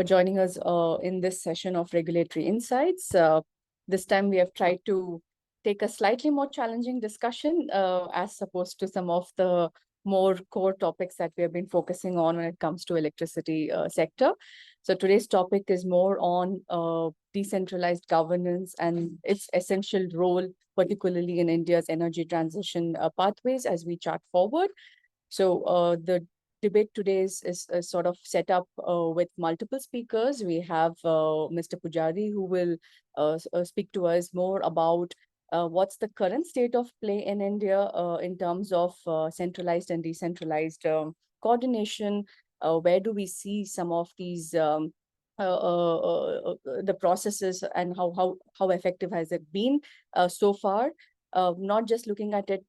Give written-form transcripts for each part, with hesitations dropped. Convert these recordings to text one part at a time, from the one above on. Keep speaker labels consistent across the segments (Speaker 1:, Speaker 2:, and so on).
Speaker 1: for joining us in this session of Regulatory Insights. This time we have tried to take a slightly more challenging discussion as opposed to some of the more core topics that we have been focusing on when it comes to electricity sector. So today's topic is more on decentralized governance and its essential role, particularly in India's energy transition pathways as we chart forward. So the debate today is sort of set up with multiple speakers. We have Mr. Pujari, who will speak to us more about what's the current state of play in India in terms of centralized and decentralized coordination. Where do we see some of these the processes, and how effective has it been so far? Not just looking at it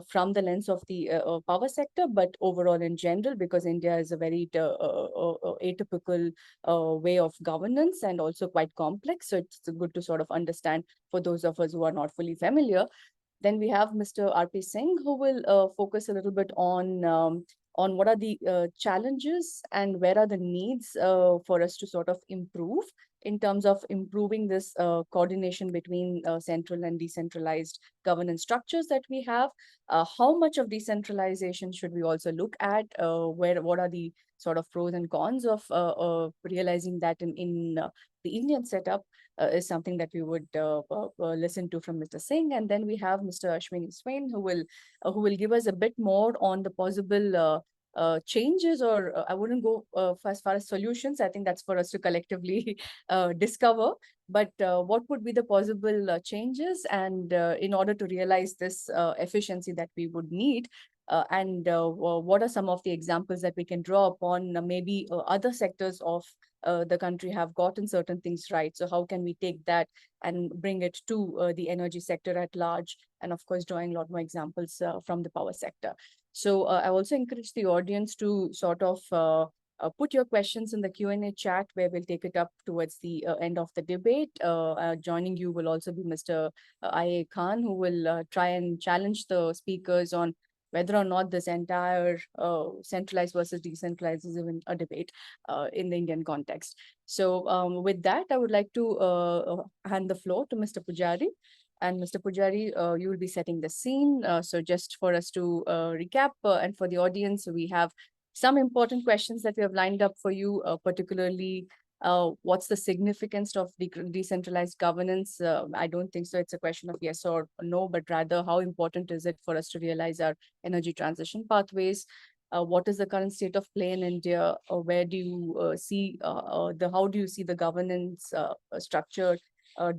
Speaker 1: from the lens of the power sector, but overall in general, because India is a very atypical way of governance and also quite complex. So it's good to sort of understand for those of us who are not fully familiar. Then we have Mr. R.P. Singh, who will focus a little bit on what are the challenges and where are the needs for us to sort of improve in terms of improving this coordination between central and decentralized governance structures that we have. How much of decentralization should we also look at? What are the sort of pros and cons of realizing that in the Indian setup is something that we would listen to from Mr. Singh. And then we have Mr. Ashwini Swain, who will give us a bit more on the possible changes, or I wouldn't go as far as solutions. I think that's for us to collectively discover. But what would be the possible changes, and in order to realize this efficiency that we would need, and what are some of the examples that we can draw upon? Maybe other sectors of the country have gotten certain things right. So how can we take that and bring it to the energy sector at large? And of course, drawing a lot more examples from the power sector. So I also encourage the audience to sort of put your questions in the Q&A chat, where we'll take it up towards the end of the debate. Joining you will also be Mr. I.A. Khan, who will try and challenge the speakers on whether or not this entire centralized versus decentralized is even a debate in the Indian context. So with that, I would like to hand the floor to Mr. Pujari. And Mr. Pujari, you will be setting the scene. So just for us to recap, and for the audience, we have some important questions that we have lined up for you, particularly what's the significance of the decentralized governance? I don't think so it's a question of yes or no, but rather how important is it for us to realize our energy transition pathways? What is the current state of play in India? Where do you see how do you see the governance structure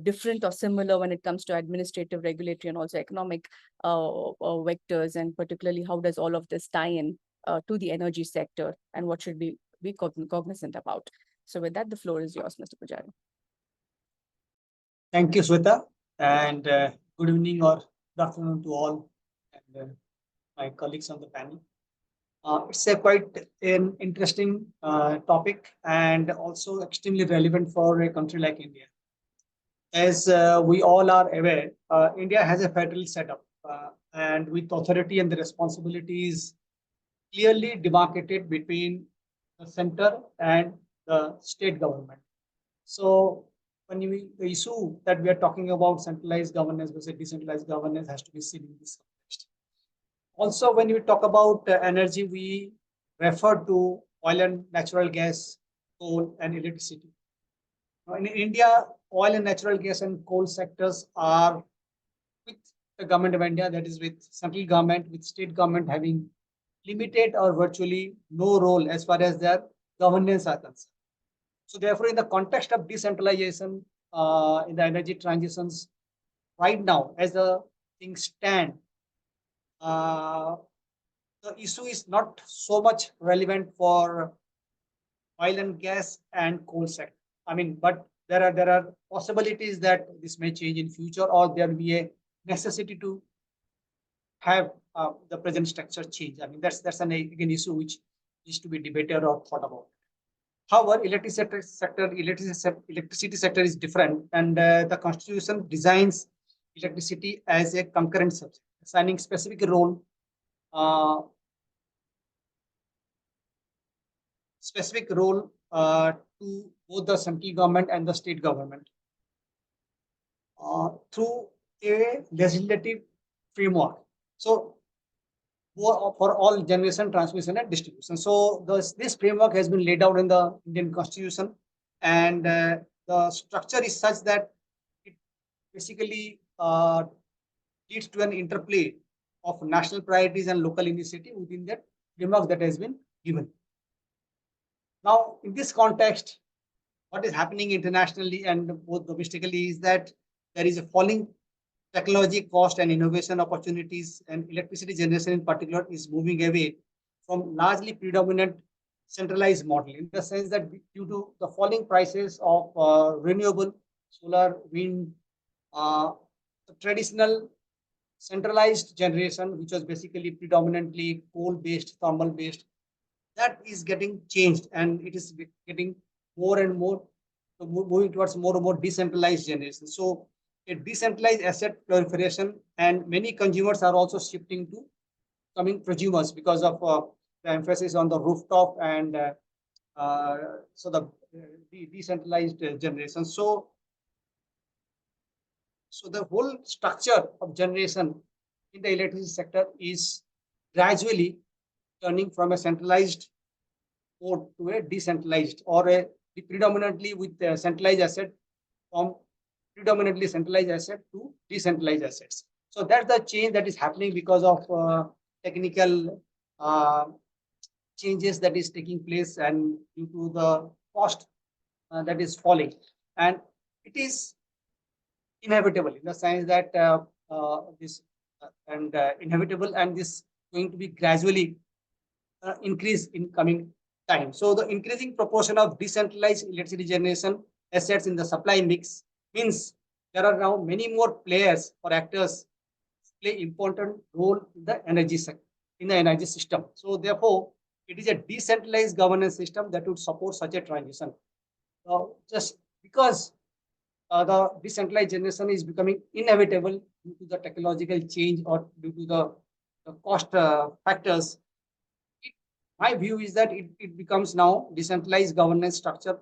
Speaker 1: different or similar when it comes to administrative, regulatory, and also economic vectors? And particularly, how does all of this tie in to the energy sector, and what should we be cognizant about? So with that, the floor is yours, Mr. Pujari.
Speaker 2: Thank you, Sweta, and good evening or good afternoon to all and my colleagues on the panel. It's a quite an interesting topic, and also extremely relevant for a country like India. As we all are aware, India has a federal setup, and with authority and the responsibilities clearly demarcated between the center and the state government. So when the issue that we are talking about, centralized governance versus decentralized governance, has to be seen in this context. Also, when we talk about energy, we refer to oil and natural gas, coal, and electricity. Now, in India, oil and natural gas and coal sectors are with the government of India, that is with central government, with state government having limited or virtually no role as far as their governance are concerned. So therefore, in the context of decentralization in the energy transitions, right now, as the things stand, the issue is not so much relevant for oil and gas and coal sector. I mean, but there are possibilities that this may change in future, or there will be a necessity to have the present structure change. I mean, that's an again issue which needs to be debated or thought about. However, electricity sector is different, and the constitution designs electricity as a concurrent subject, assigning specific role to both the central government and the state government through a legislative framework. So for all generation, transmission, and distribution. So this framework has been laid out in the Indian Constitution, and the structure is such that it basically leads to an interplay of national priorities and local initiative within that framework that has been given. Now, in this context, what is happening internationally and both domestically is that there is a falling technology cost and innovation opportunities, and electricity generation in particular is moving away from largely predominant centralized model, in the sense that due to the falling prices of renewable solar, wind, the traditional centralized generation, which was basically predominantly coal based, thermal based, that is getting changed, and it is getting more and more moving towards more and more decentralized generation. So a decentralized asset proliferation, and many consumers are also shifting to coming prosumers because of the emphasis on the rooftop and so the decentralized generation. So the whole structure of generation in the electricity sector is gradually turning from a centralized mode to a decentralized, or a predominantly with a centralized asset from predominantly centralized asset to decentralized assets. So that's the change that is happening because of technical changes that is taking place, and due to the cost that is falling, and it is inevitable in the sense that this and inevitable, and this going to be gradually increase in coming time. So the increasing proportion of decentralized electricity generation assets in the supply mix means there are now many more players or actors play important role in the energy sector, in the energy system. So therefore, it is a decentralized governance system that would support such a transition. Just because the decentralized generation is becoming inevitable due to the technological change or due to the cost factors, my view is that it becomes now decentralized governance structure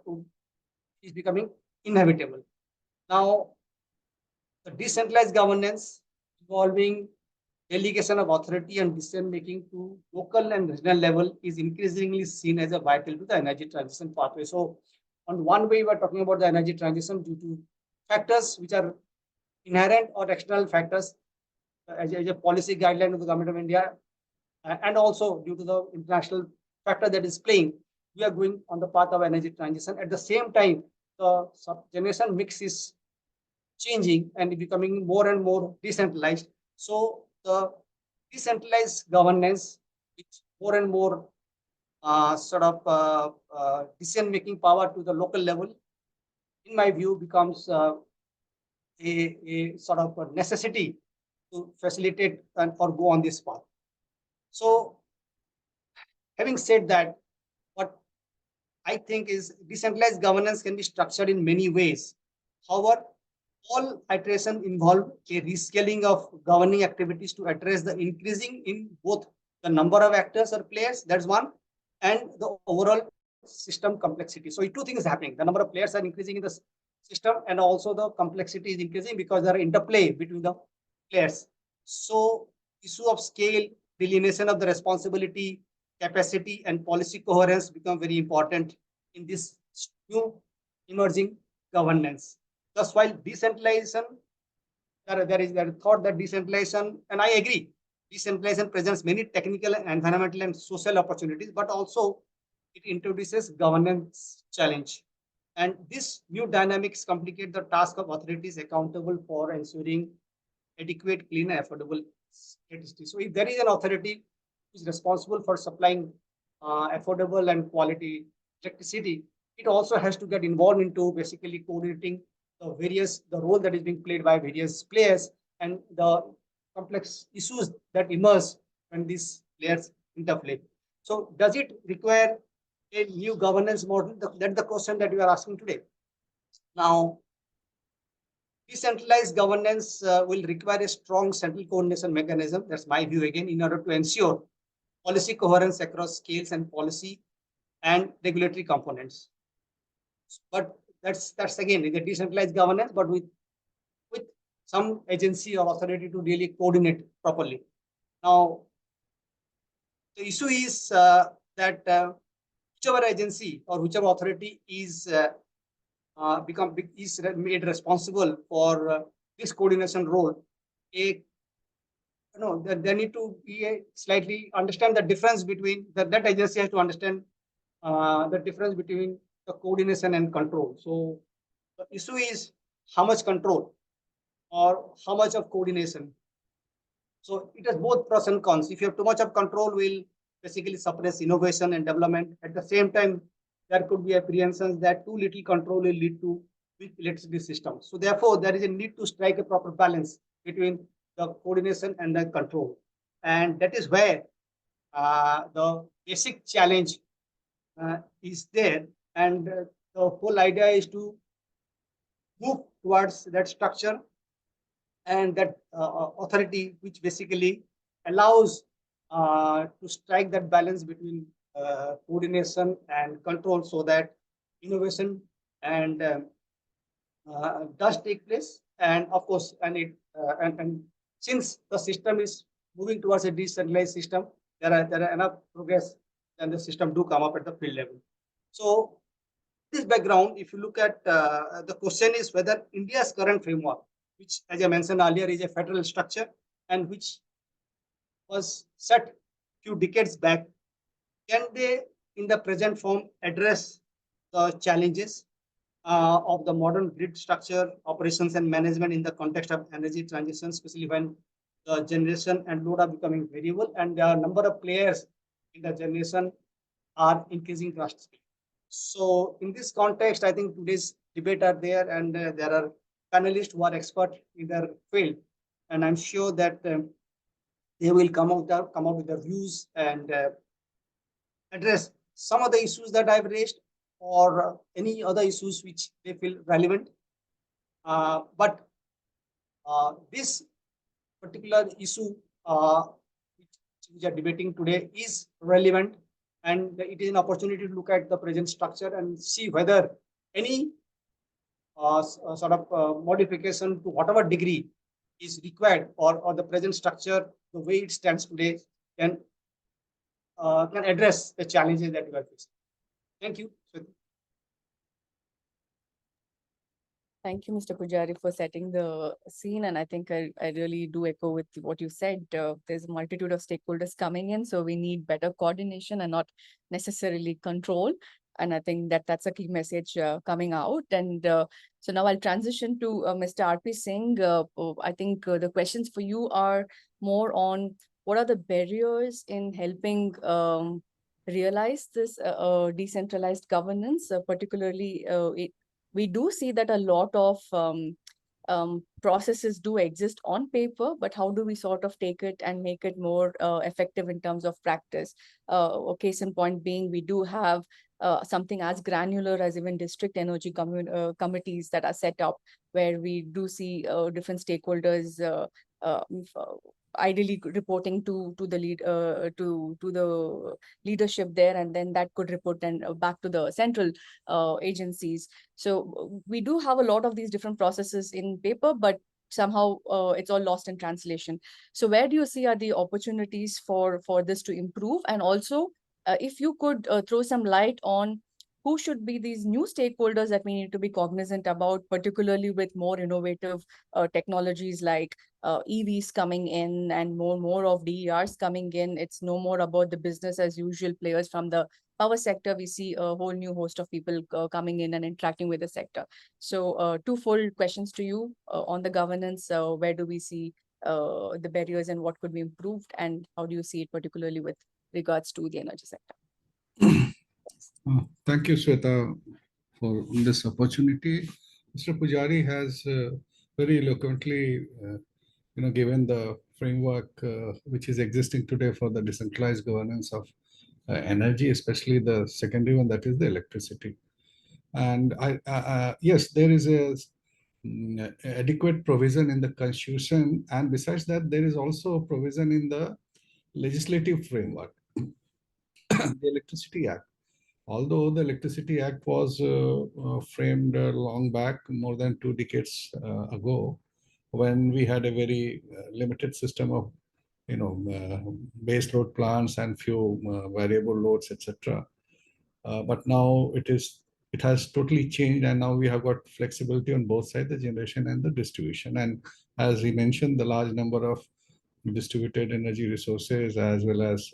Speaker 2: is becoming inevitable. Now, the decentralized governance involving delegation of authority and decision making to local and regional level is increasingly seen as a vital to the energy transition pathway. So, on one way, we're talking about the energy transition due to factors which are inherent or external factors as a policy guideline of the government of India, and also due to the international factor that is playing, we are going on the path of energy transition. At the same time, the generation mix is changing and becoming more and more decentralized. So the decentralized governance, with more and more decision-making power to the local level, in my view, becomes a sort of a necessity to facilitate and or go on this path. So, having said that, what I think is decentralized governance can be structured in many ways. However, all iteration involve a rescaling of governing activities to address the increasing in both the number of actors or players, that's one, and the overall system complexity. So two things happening. The number of players are increasing in the system, and also the complexity is increasing because there are interplay between the players. So issue of scale, delineation of the responsibility, capacity, and policy coherence become very important in this new emerging governance. Thus, while decentralization, there is thought that decentralization, and I agree, decentralization presents many technical, environmental, and social opportunities, but also it introduces governance challenge. And this new dynamics complicate the task of authorities accountable for ensuring adequate, clean, and affordable electricity. So if there is an authority who is responsible for supplying affordable and quality electricity, it also has to get involved into basically coordinating the role that is being played by various players and the complex issues that emerge when these players interplay. So does it require a new governance model? That's the question that we are asking today. Now, decentralized governance will require a strong central coordination mechanism. That's my view again, in order to ensure policy coherence across scales and policy and regulatory components. But that's again the decentralized governance, but with some agency or authority to really coordinate properly. Now, the issue is that whichever agency or whichever authority is is made responsible for this coordination role, a there need to be a slightly understand the difference between that agency has to understand the difference between the coordination and control. So the issue is how much control or how much of coordination. So it has both pros and cons. If you have too much of control, will basically suppress innovation and development. At the same time, there could be apprehensions that too little control will lead to weak electricity system. So therefore, there is a need to strike a proper balance between the coordination and the control. And that is where the basic challenge is there. And the whole idea is to move towards that structure and that authority, which basically allows to strike that balance between coordination and control, so that innovation and does take place. And of course, and since the system is moving towards a decentralized system, there are enough progress, and the system do come up at the field level. So this background, if you look at the question is whether India's current framework, which, as I mentioned earlier, is a federal structure and which was set few decades back, can they, in the present form, address the challenges of the modern grid structure, operations, and management in the context of energy transition, especially when the generation and load are becoming variable, and there are a number of players in the generation are increasing drastically. So in this context, I think today's debate are there, and there are panelists who are expert in their field, and I'm sure that they will come out with their views and address some of the issues that I've raised, or any other issues which they feel relevant. But this particular issue which we are debating today is relevant, and it is an opportunity to look at the present structure and see whether any sort of modification to whatever degree is required, or the present structure, the way it stands today, can address the challenges that we are facing. Thank you.
Speaker 1: Thank you, Mr. Pujari, for setting the scene. And I think I really do echo with what you said. There's a multitude of stakeholders coming in, so we need better coordination and not necessarily control. And I think that that's a key message coming out. And so now I'll transition to Mr. R.P. Singh. I think the questions for you are more on what are the barriers in helping realize this decentralized governance, particularly we do see that a lot of processes do exist on paper, but how do we sort of take it and make it more effective in terms of practice? A case in point being, we do have something as granular as even district energy committees that are set up, where we do see different stakeholders ideally reporting to the lead to the leadership there, and then that could report then back to the central agencies. So we do have a lot of these different processes in paper, but somehow it's all lost in translation. So where do you see are the opportunities for this to improve? And also, if you could throw some light on who should be these new stakeholders that we need to be cognizant about, particularly with more innovative technologies like EVs coming in and more of DERs coming in. It's no more about the business as usual players from the power sector. We see a whole new host of people coming in and interacting with the sector. So twofold questions to you on the governance. Where do we see the barriers and what could be improved, and how do you see it particularly with regards to the energy sector?
Speaker 3: Thank you, Sweta, for this opportunity. Mr. Pujari has very eloquently, given the framework which is existing today for the decentralized governance of energy, especially the secondary one, that is the electricity. And yes, there is a adequate provision in the constitution, and besides that, there is also a provision in the legislative framework, the Electricity Act. although the Electricity Act was framed long back, more than 2 decades ago, when we had a very limited system of base load plants and few variable loads, etc. But now it has totally changed, and now we have got flexibility on both sides, the generation and the distribution. And as we mentioned, the large number of distributed energy resources as well as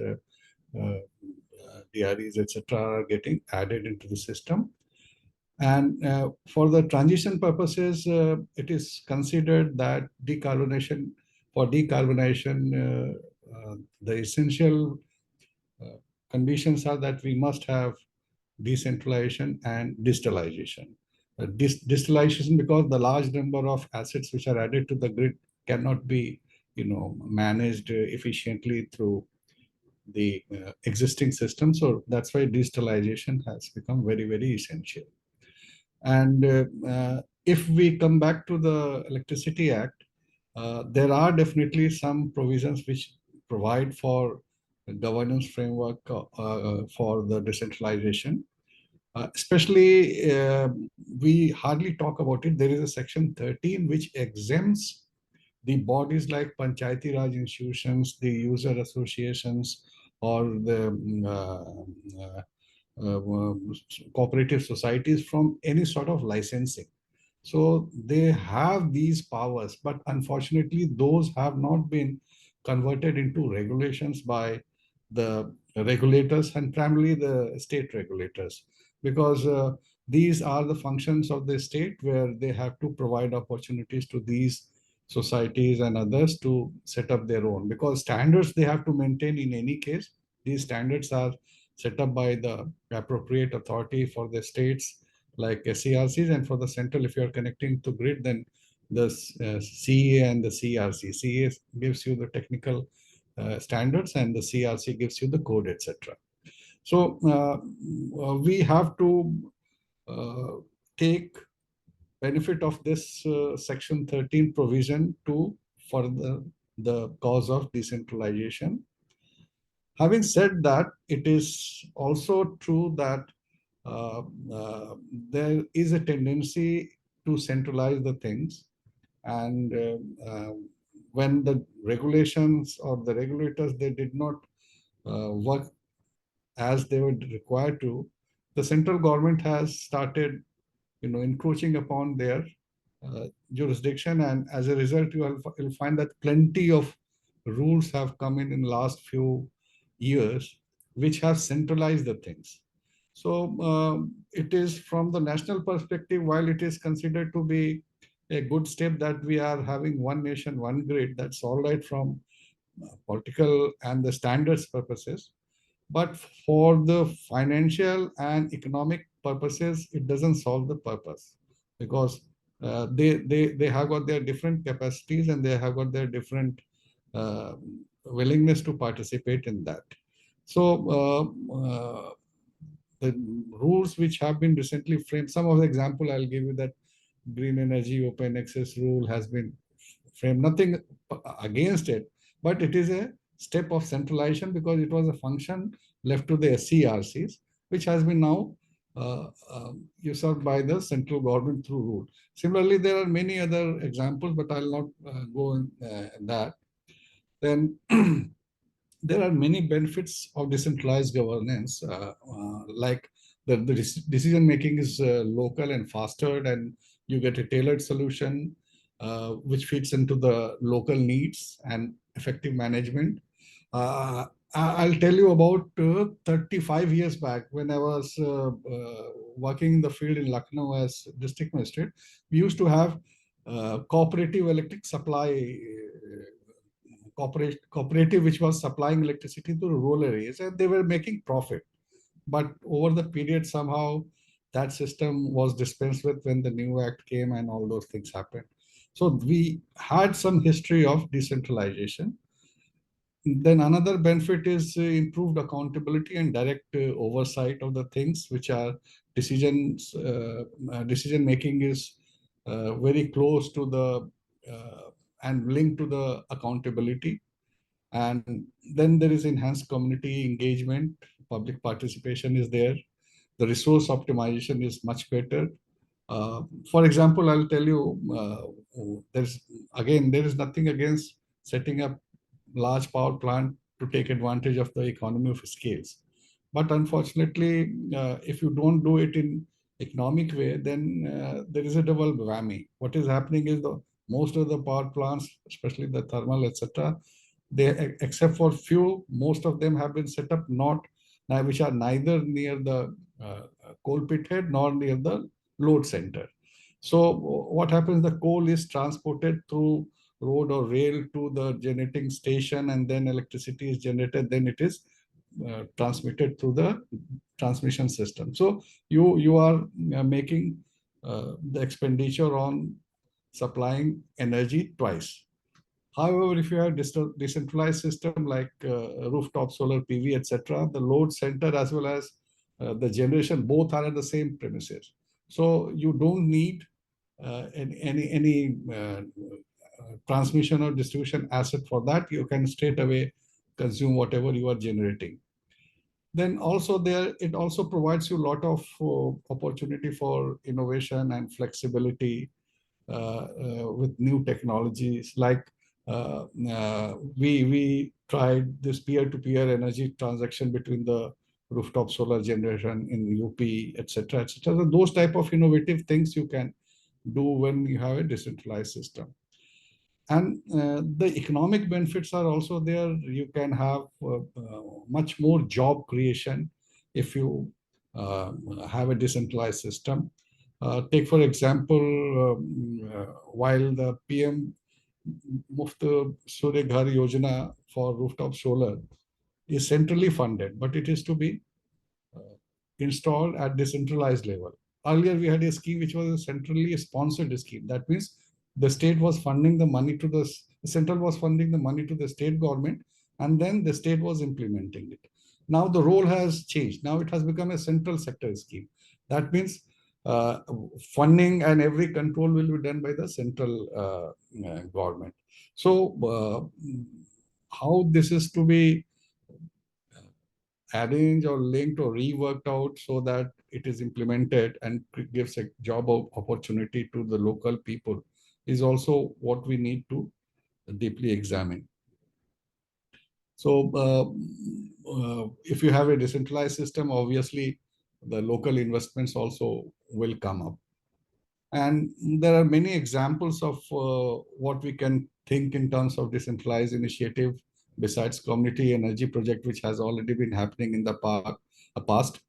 Speaker 3: DREs, etc., are getting added into the system. And for the transition purposes, it is considered that for decarbonization, the essential conditions are that we must have decentralization and digitalization. Digitalization, because the large number of assets which are added to the grid cannot be, managed efficiently through the existing system. So that's why digitalization has become very, very essential. And if we come back to the Electricity Act, there are definitely some provisions which provide for a governance framework for the decentralization. Especially, we hardly talk about it. There is a section 13 which exempts the bodies like Panchayati Raj institutions, the user associations, or the cooperative societies from any sort of licensing. So they have these powers, but unfortunately, those have not been converted into regulations by the regulators, and primarily the state regulators, because these are the functions of the state where they have to provide opportunities to these societies and others to set up their own, because standards they have to maintain in any case. These standards are set up by the appropriate authority for the states like SCRCs, and for the central, if you are connecting to grid, then the CEA and the CRC. CEA gives you the technical standards, and the CRC gives you the code, etc. So we have to take benefit of this section 13 provision to further the cause of decentralization. Having said that, it is also true that uh, uh, there is a tendency to centralize the things, and when the regulations or the regulators, they did not work as they were required to, the central government has started encroaching upon their jurisdiction, and as a result you'll find that plenty of rules have come in the last few years which have centralized the things. So it is from the national perspective, while it is considered to be a good step that we are having one nation, one grid, that's all right from political and the standards purposes. But for the financial and economic purposes, it doesn't solve the purpose, because they have got their different capacities, and they have got their different uh, willingness to participate in that. So the rules which have been recently framed, some of the example I'll give you, that green energy open access rule has been framed. Nothing against it, but it is a step of centralization, because it was a function left to the SCRCs, which has been now usurped by the central government through rule. Similarly, there are many other examples, but I'll not go in that. Then there are many benefits of decentralized governance, like the decision making is local and faster, and you get a tailored solution which fits into the local needs and effective management. I'll tell you about 35 years back, when I was working in the field in Lucknow as district magistrate. We used to have cooperative electric supply cooperative which was supplying electricity to rural areas, and they were making profit. But over the period, somehow that system was dispensed with when the new act came and all those things happened. So we had some history of decentralization. Then another benefit is improved accountability and direct oversight of the things which are decisions. Decision making is very close to the and linked to the accountability. And then there is enhanced community engagement, public participation is there. the resource optimization is much better. For example, I'll tell you, there is nothing against setting up large power plant to take advantage of the economy of scales. But unfortunately, if you don't do it in economic way, then there is a double whammy. What is happening is most of the power plants, especially the thermal, etc., they, except for few, most of them have been set up not now, which are neither near the coal pit head nor near the load center. So what happens? The coal is transported through road or rail to the generating station, and then electricity is generated. Then it is transmitted through the transmission system. So you are making the expenditure on supplying energy twice. However, if you have decentralized system like rooftop solar PV, etc., the load center as well as the generation both are at the same premises. So you don't need any transmission or distribution asset for that. You can straight away consume whatever you are generating. Then also it also provides you a lot of opportunity for innovation and flexibility with new technologies. Like we tried this peer-to-peer energy transaction between the rooftop solar generation in UP, etc., etc. So those type of innovative things you can do when you have a decentralized system. And the economic benefits are also there. You can have much more job creation if you have a decentralized system. Take, for example, while the PM Muft Surya Ghar Yojana for rooftop solar is centrally funded, but it is to be installed at decentralized level. Earlier, we had a scheme which was a centrally sponsored scheme. That means the state was funding the money to the central was funding the money to the state government, and then the state was implementing it. Now the role has changed. Now it has become a central sector scheme. That means funding and every control will be done by the central government. So how this is to be arranged or linked or reworked out so that it is implemented and gives a job opportunity to the local people is also what we need to deeply examine. So if you have a decentralized system, obviously the local investments also will come up. And there are many examples of what we can think in terms of decentralized initiative besides community energy project, which has already been happening in the past.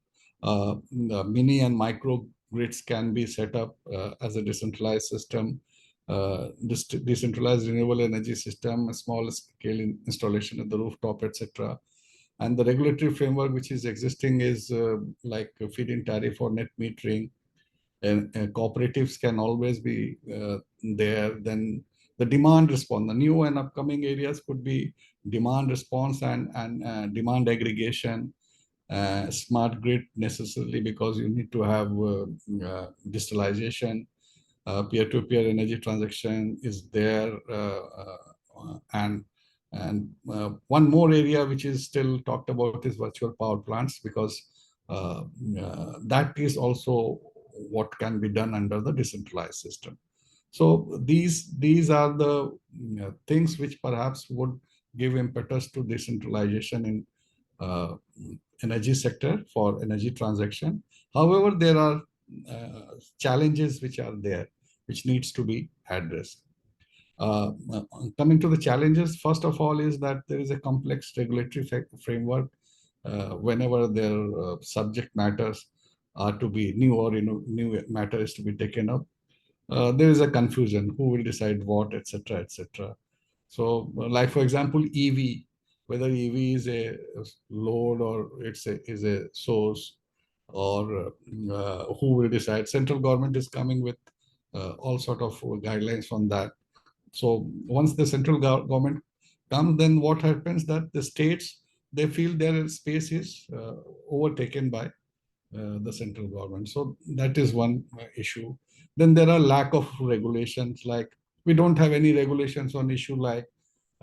Speaker 3: The mini and micro grids can be set up as a decentralized system. Decentralized renewable energy system, a small scale installation at the rooftop, etc. And the regulatory framework which is existing is like a feed-in tariff or net metering. And cooperatives can always be there. Then the demand response, the new and upcoming areas could be demand response and demand aggregation. Smart grid necessarily because you need to have digitalization. Peer-to-peer energy transaction is there, and one more area which is still talked about is virtual power plants, because that is also what can be done under the decentralized system. So these are the things which perhaps would give impetus to decentralization in energy sector for energy transaction. However, there are challenges which are there, which needs to be addressed. Coming to the challenges, first of all, is that there is a complex regulatory framework whenever their subject matters are to be new or new matter is to be taken up. There is a confusion, who will decide what, etc., etc. So, like for example, EV, whether EV is a load or is a source, or who will decide. Central government is coming with all sort of guidelines on that. So once the central government comes, then what happens that the states, they feel their space is overtaken by the central government. So that is one issue. Then there are lack of regulations, like we don't have any regulations on issue like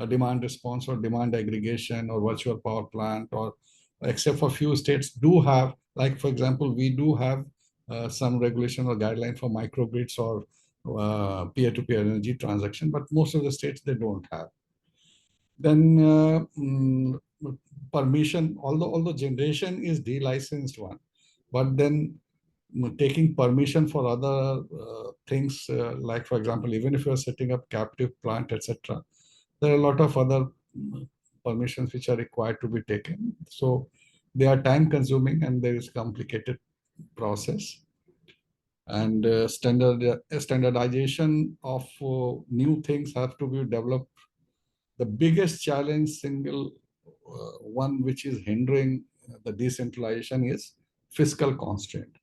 Speaker 3: demand response or demand aggregation or virtual power plant or except for few states do have, like for example, we do have some regulation or guideline for microgrids or peer-to-peer energy transaction, but most of the states, they don't have. Then permission, although generation is delicensed one, but then taking permission for other things, like for example, even if you are setting up captive plant, etc., there are a lot of other permissions which are required to be taken. So they are time consuming and there is complicated process. And standardization of new things have to be developed. The biggest challenge, single one which is hindering the decentralization, is fiscal constraint.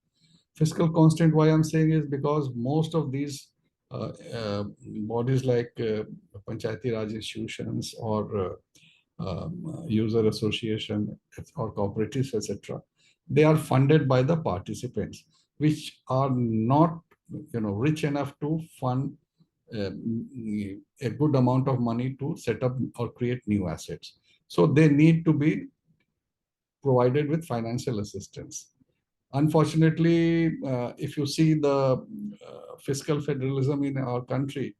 Speaker 3: Fiscal constraint, why I'm saying, is because most of these bodies like Panchayati Raj institutions or user association or cooperatives, etc., they are funded by the participants, which are not, rich enough to fund a good amount of money to set up or create new assets. So they need to be provided with financial assistance. Unfortunately, if you see the fiscal federalism in our country,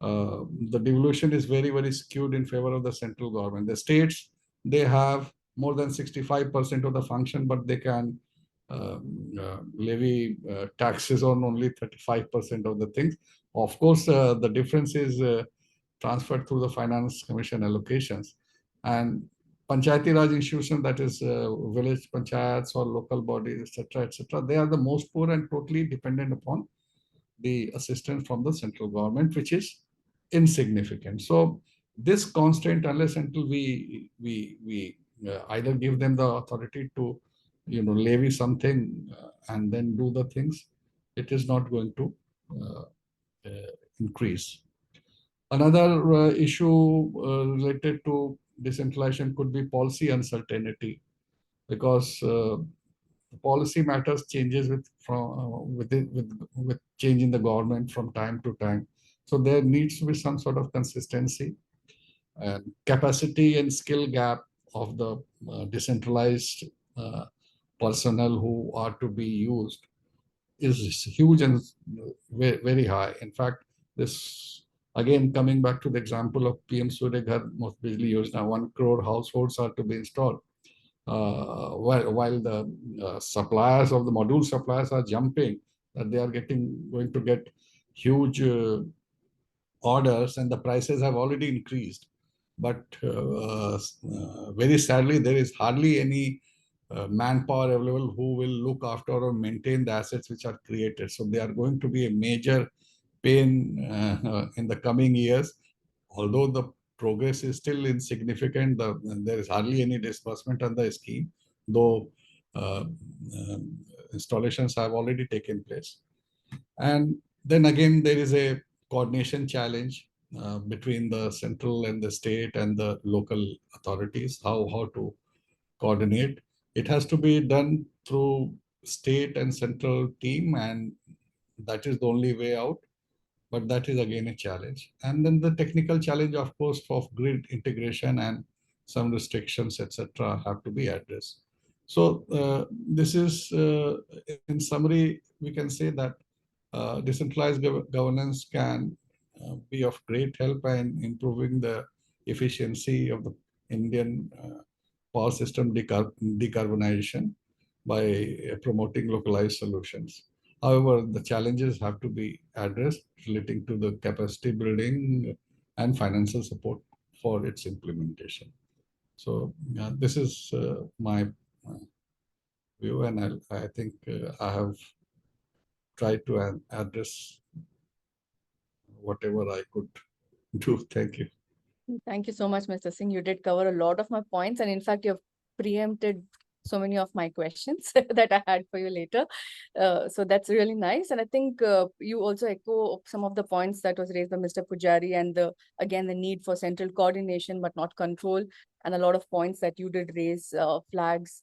Speaker 3: the devolution is very, very skewed in favor of the central government. The states, they have more than 65% of the function, but they can levy taxes on only 35% of the things. Of course, the difference is transferred through the finance commission allocations. And Panchayati Raj institution, that is village panchayats or local bodies, etc., etc., they are the most poor and totally dependent upon the assistance from the central government, which is insignificant. So this constraint, unless until we either give them the authority to levy something and then do the things, it is not going to uh, increase. Another issue related to decentralization could be policy uncertainty, because policy matters changes with change in the government from time to time. So there needs to be some sort of consistency, and capacity and skill gap of the decentralized uh, personnel who are to be used is huge and very, very high. In fact, this, again coming back to the example of PM Surya Ghar Muft Bijli Yojana, 1 crore households are to be installed. While the suppliers of the module suppliers are jumping, that they are going to get huge orders, and the prices have already increased. But very sadly, there is hardly any manpower available who will look after or maintain the assets which are created. So they are going to be a major pain in the coming years. Although the progress is still insignificant, there is hardly any disbursement on the scheme, though uh, uh, installations have already taken place. And then again, there is a coordination challenge between the central and the state and the local authorities, how to coordinate. It has to be done through state and central team, and that is the only way out. But that is again a challenge. And then the technical challenge, of course, of grid integration and some restrictions, etc., have to be addressed. So this is, in summary, we can say that decentralized governance can be of great help in improving the efficiency of the Indian power system decarbonization by promoting localized solutions. However, the challenges have to be addressed relating to the capacity building and financial support for its implementation. So this is my view, and I think I have tried to address whatever I could do. Thank you.
Speaker 1: Thank you so much, Mr. Singh. You did cover a lot of my points, and in fact, you've preempted so many of my questions that I had for you later. So that's really nice. And I think you also echo some of the points that was raised by Mr. Pujari, and again, the need for central coordination but not control, and a lot of points that you did raise flags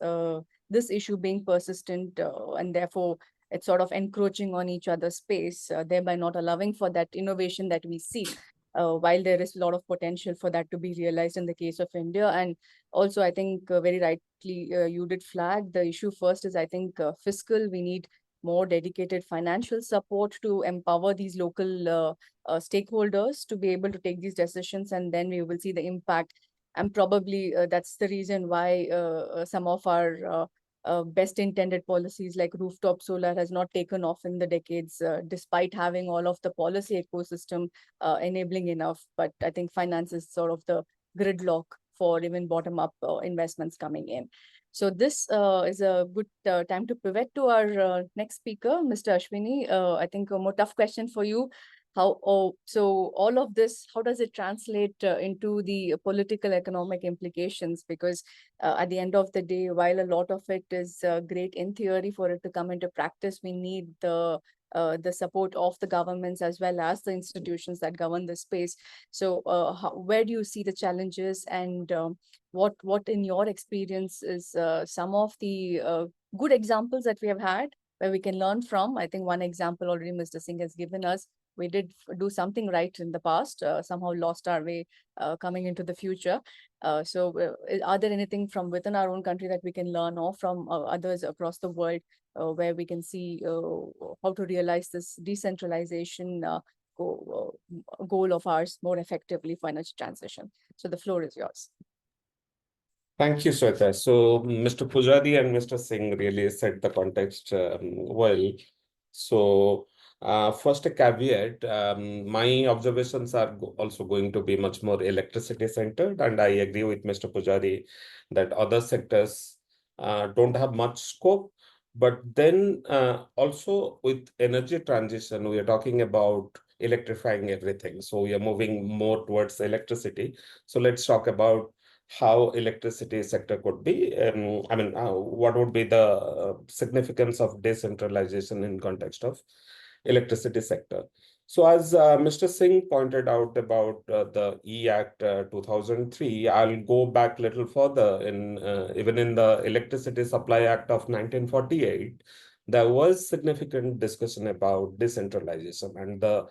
Speaker 1: this issue being persistent, and therefore it's sort of encroaching on each other's space, thereby not allowing for that innovation that we seek. while there is a lot of potential for that to be realized in the case of India. And also, I think very rightly you did flag the issue. First is, I think, fiscal. We need more dedicated financial support to empower these local stakeholders to be able to take these decisions, and then we will see the impact. And probably that's the reason why some of our best intended policies like rooftop solar has not taken off in the decades, despite having all of the policy ecosystem enabling enough. But I think finance is sort of the gridlock for even bottom-up investments coming in. So this is a good time to pivot to our next speaker, Mr. Ashwini. I think a more tough question for you. So all of this, how does it translate into the political economic implications? Because at the end of the day, while a lot of it is great in theory, for it to come into practice, we need the support of the governments as well as the institutions that govern the space. So where do you see the challenges, and what in your experience is some of the good examples that we have had where we can learn from? I think one example already Mr. Singh has given us. We did do something right in the past, somehow lost our way coming into the future. So are there anything from within our own country that we can learn, or from others across the world, where we can see how to realize this decentralization goal of ours more effectively for energy transition? So the floor is yours.
Speaker 4: Thank you, Sweta. So Mr. Pujari and Mr. Singh really set the context well. So first, a caveat, my observations are also going to be much more electricity centered, and I agree with Mr. Pujari that other sectors don't have much scope. But then also with energy transition, we are talking about electrifying everything. So we are moving more towards electricity. So let's talk about how electricity sector could be. What would be the significance of decentralization in context of electricity sector? So as Mr. Singh pointed out about the E-Act 2003, I'll go back a little further. Even in the Electricity Supply Act of 1948, there was significant discussion about decentralization, and the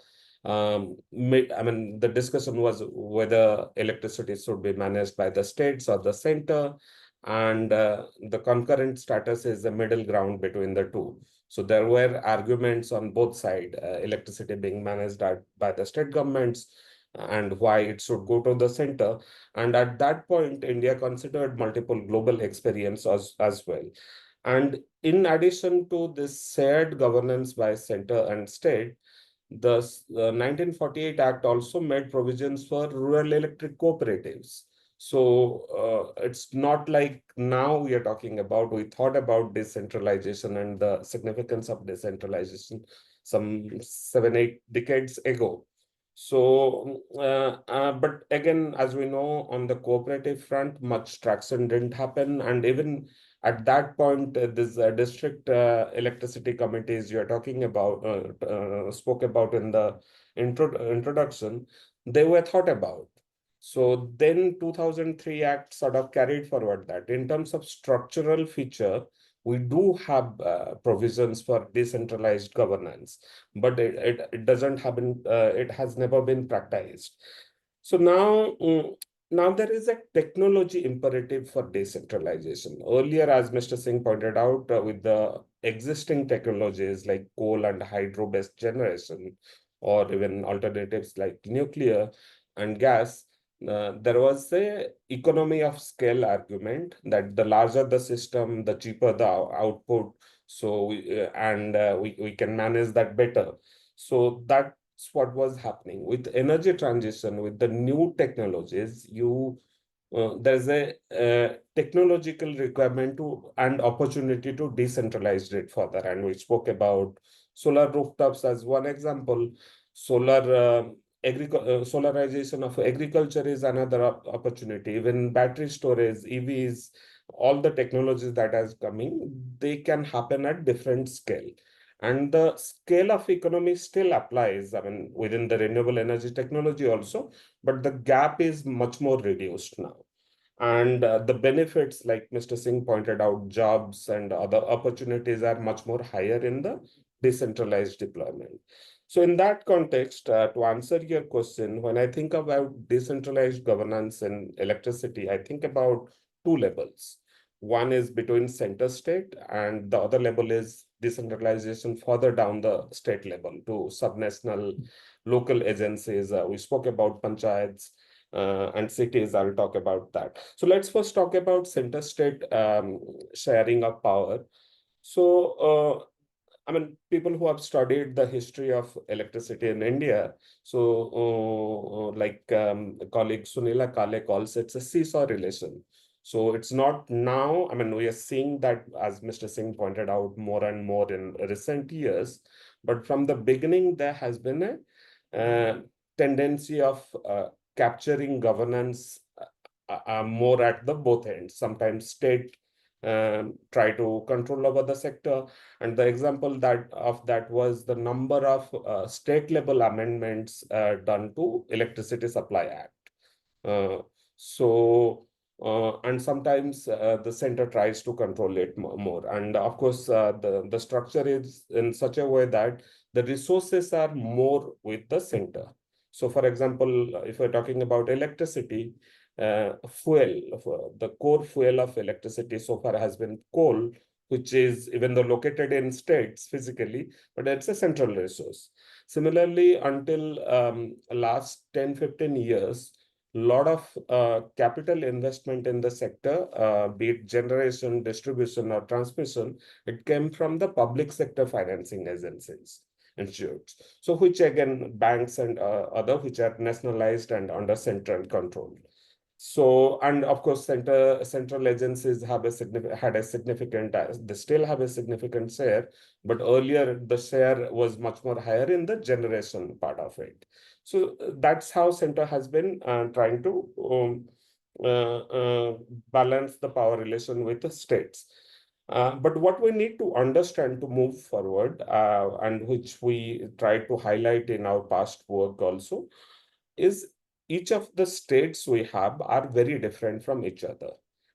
Speaker 4: discussion was whether electricity should be managed by the states or the center, and the concurrent status is the middle ground between the two. So there were arguments on both sides, electricity being managed by the state governments and why it should go to the center. And at that point, India considered multiple global experience as well. And in addition to this shared governance by center and state, the 1948 Act also made provisions for rural electric cooperatives. So it's not like now we are talking about, we thought about decentralization and the significance of decentralization some 7-8 decades ago. So, but again, as we know, on the cooperative front, much traction didn't happen. And even at that point, this district electricity committees you're talking about, spoke about in the introduction, they were thought about. So then 2003 Act sort of carried forward that. In terms of structural feature, we do have provisions for decentralized governance, but it doesn't happen, it has never been practiced. So now there is a technology imperative for decentralization. Earlier, as Mr. Singh pointed out, with the existing technologies like coal and hydro-based generation, or even alternatives like nuclear and gas, there was a economy of scale argument that the larger the system, the cheaper the output. So we can manage that better. So that's what was happening with energy transition. With the new technologies, there's a technological requirement to and opportunity to decentralize it further. And we spoke about solar rooftops as one example. Solarization of agriculture is another opportunity. Even battery storage, EVs, all the technologies that is coming, they can happen at different scale. And the scale of economy still applies, within the renewable energy technology also, but the gap is much more reduced now. And the benefits, like Mr. Singh pointed out, jobs and other opportunities are much more higher in the decentralized deployment. So in that context, to answer your question, when I think about decentralized governance in electricity, I think about two levels. One is between center state, and the other level is decentralization further down the state level to subnational local agencies. We spoke about panchayats and cities. I'll talk about that. So let's first talk about center state sharing of power. So I mean, people who have studied the history of electricity in India, so like colleague Sunila Kale calls it a seesaw relation. So it's not now, I mean, we are seeing that, as Mr. Singh pointed out, more and more in recent years. But from the beginning, there has been a tendency of capturing governance more at the both ends. Sometimes state try to control over the sector. And the example of that was the number of state level amendments done to Electricity Supply Act. And sometimes the center tries to control it more. And of course, the structure is in such a way that the resources are more with the center. So for example, if we're talking about electricity, the core fuel of electricity so far has been coal, which is even though located in states physically, but it's a central resource. Similarly, until last 10-15 years, lot of capital investment in the sector, be it generation, distribution, or transmission, it came from the public sector financing agencies, institutes. So which again, banks and other which are nationalized and under central control. So, and of course, central agencies have had a significant, they still have a significant share, but earlier the share was much more higher in the generation part of it. So that's how center has been trying to balance the power relation with the states. But what we need to understand to move forward, and which we try to highlight in our past work also, is each of the states we have are very different from each other.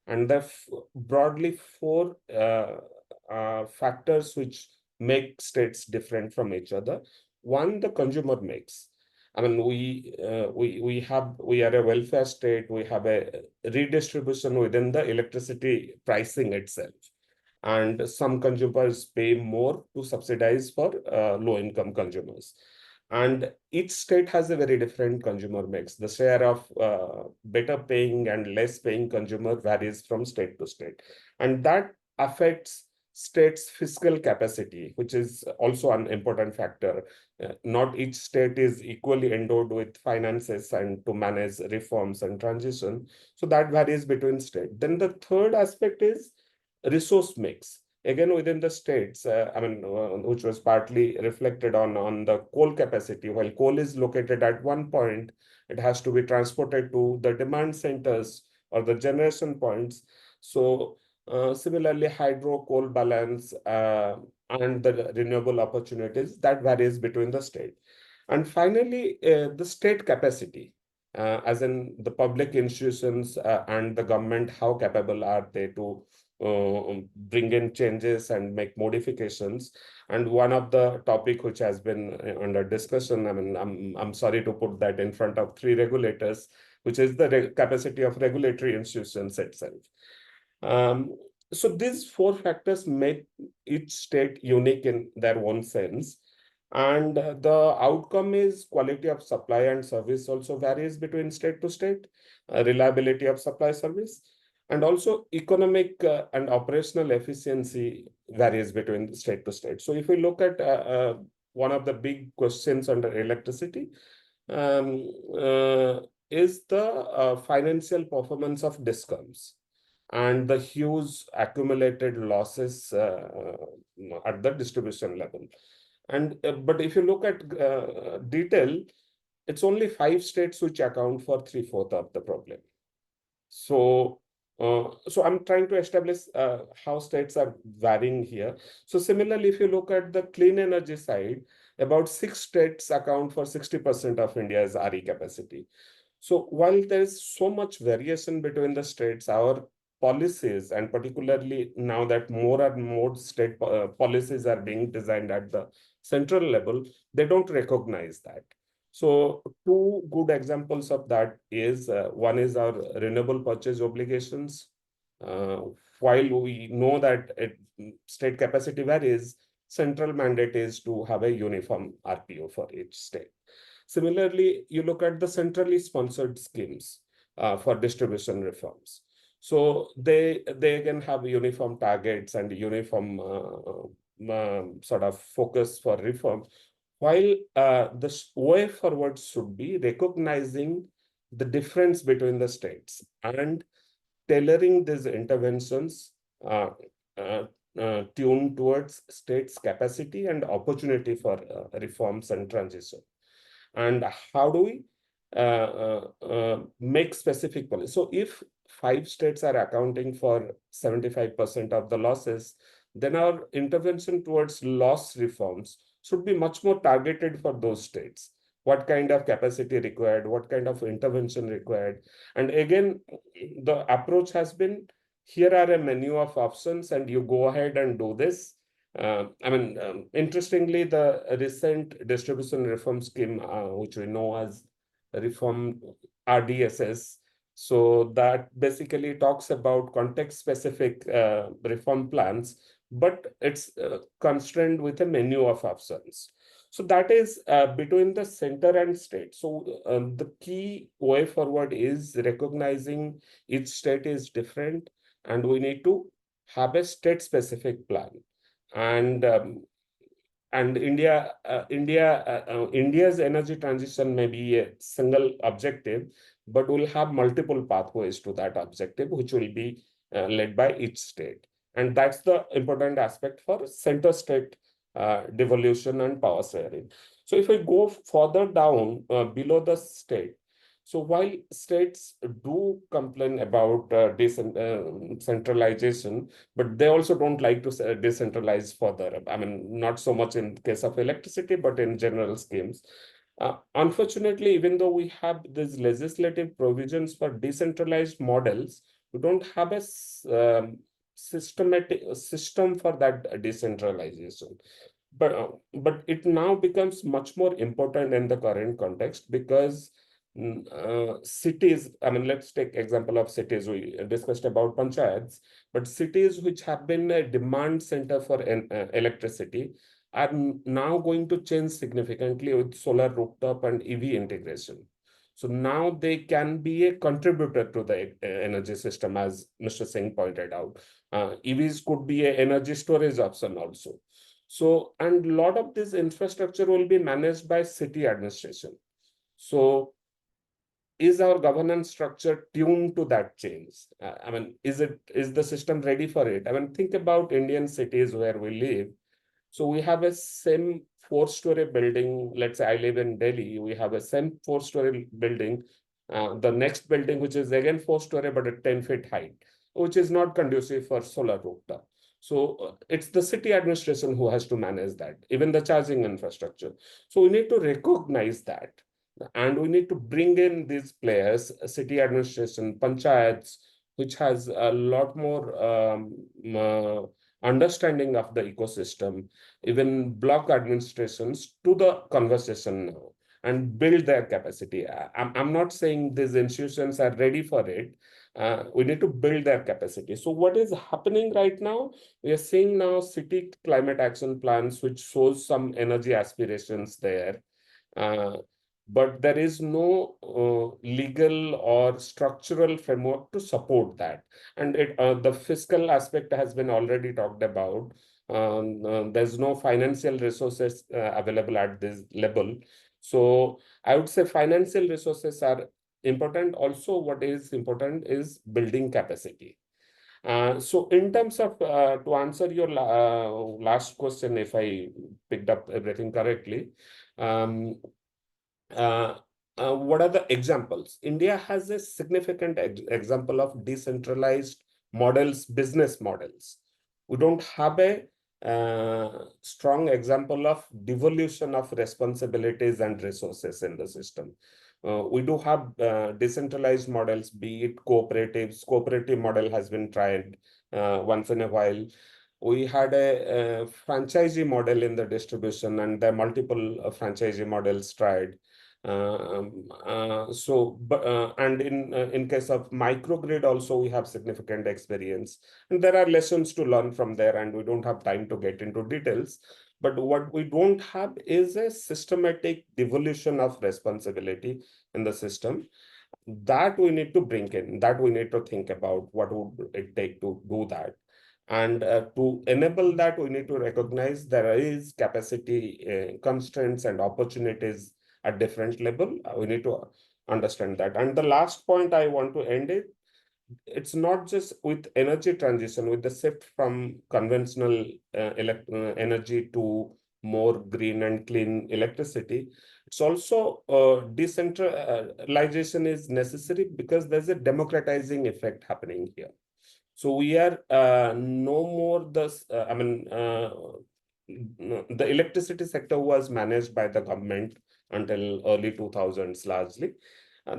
Speaker 4: And there are broadly four factors which make states different from each other. One, the consumer mix. I mean, we are a welfare state. We have a redistribution within the electricity pricing itself. And some consumers pay more to subsidize for low-income consumers. And each state has a very different consumer mix. The share of better paying and less paying consumer varies from state to state. And that affects state's fiscal capacity, which is also an important factor. Not each state is equally endowed with finances and to manage reforms and transition. So that varies between states. Then the third aspect is resource mix. Again, within the states, which was partly reflected on the coal capacity. While coal is located at one point, it has to be transported to the demand centers or the generation points. So similarly, hydro coal balance and the renewable opportunities, that varies between the state. And finally, the state capacity, as in the public institutions and the government, how capable are they to bring in changes and make modifications. And one of the topic which has been under discussion, I mean, I'm sorry to put that in front of three regulators, which is the capacity of regulatory institutions itself. So these four factors make each state unique in their own sense. And the outcome is quality of supply and service also varies between state to state, reliability of supply service, and also economic and operational efficiency varies between state to state. So if we look at one of the big questions under electricity, is the financial performance of DISCOMs and the huge accumulated losses at the distribution level. And but if you look at detail, it's only 5 states which account for 3/4 of the problem. So I'm trying to establish how states are varying here. So similarly, if you look at the clean energy side, about 6 states account for 60% of India's RE capacity. So while there is so much variation between the states, our policies, and particularly now that more and more state policies are being designed at the central level, they don't recognize that. So two good examples of that is one is our renewable purchase obligations. While we know that state capacity varies, central mandate is to have a uniform RPO for each state. Similarly, you look at the centrally sponsored schemes for distribution reforms. So they can have uniform targets and uniform sort of focus for reform, while the way forward should be recognizing the difference between the states and tailoring these interventions tuned towards states' capacity and opportunity for reforms and transition. And how do we make specific policy? So if 5 states are accounting for 75% of the losses, then our intervention towards loss reforms should be much more targeted for those states. What kind of capacity required, what kind of intervention required. And again, the approach has been, here are a menu of options and you go ahead and do this. Interestingly, the recent distribution reform scheme, which we know as reform RDSS, so that basically talks about context-specific reform plans, but it's constrained with a menu of options. So that is between the center and state. So the key way forward is recognizing each state is different, and we need to have a state-specific plan. And India's energy transition may be a single objective, but we'll have multiple pathways to that objective, which will be led by each state. And that's the important aspect for center-state devolution and power sharing. So if we go further down below the state, so while states do complain about centralization, but they also don't like to decentralize further. I mean, not so much in case of electricity, but in general schemes. Unfortunately, even though we have these legislative provisions for decentralized models, we don't have a systematic system for that decentralization. But it now becomes much more important in the current context, because cities, I mean, let's take example of cities. We discussed about panchayats, but cities which have been a demand center for electricity are now going to change significantly with solar rooftop and EV integration. So now they can be a contributor to the energy system, as Mr. Singh pointed out. EVs could be an energy storage option also. So, and a lot of this infrastructure will be managed by city administration. So is our governance structure tuned to that change? Is the system ready for it? Think about Indian cities where we live. So we have a same 4-story building. Let's say I live in Delhi. We have a same 4-story building. The next building, which is again 4-story, but at 10 feet height, which is not conducive for solar rooftop. So it's the city administration who has to manage that, even the charging infrastructure. So we need to recognize that. And we need to bring in these players, city administration, panchayats, which has a lot more understanding of the ecosystem, even block administrations, to the conversation now and build their capacity. I'm not saying these institutions are ready for it. We need to build their capacity. So what is happening right now? We are seeing now city climate action plans, which shows some energy aspirations there. But there is no legal or structural framework to support that. And the fiscal aspect has been already talked about. There's no financial resources available at this level. So I would say financial resources are important. Also, what is important is building capacity. So in terms of, to answer your last question, if I picked up everything correctly, what are the examples? India has a significant example of decentralized models, business models. We don't have a strong example of devolution of responsibilities and resources in the system. We do have decentralized models, be it cooperatives. Cooperative model has been tried once in a while. We had a franchisee model in the distribution, and there are multiple franchisee models tried. And in case of microgrid also, we have significant experience, and there are lessons to learn from there, and we don't have time to get into details. But what we don't have is a systematic devolution of responsibility in the system. That we need to bring in, that we need to think about what would it take to do that. And to enable that, we need to recognize there is capacity constraints and opportunities at different level. We need to understand that. And the last point I want to end it, it's not just with energy transition, with the shift from conventional energy to more green and clean electricity. It's also decentralization is necessary because there's a democratizing effect happening here. So we are no more the electricity sector was managed by the government until early 2000s largely.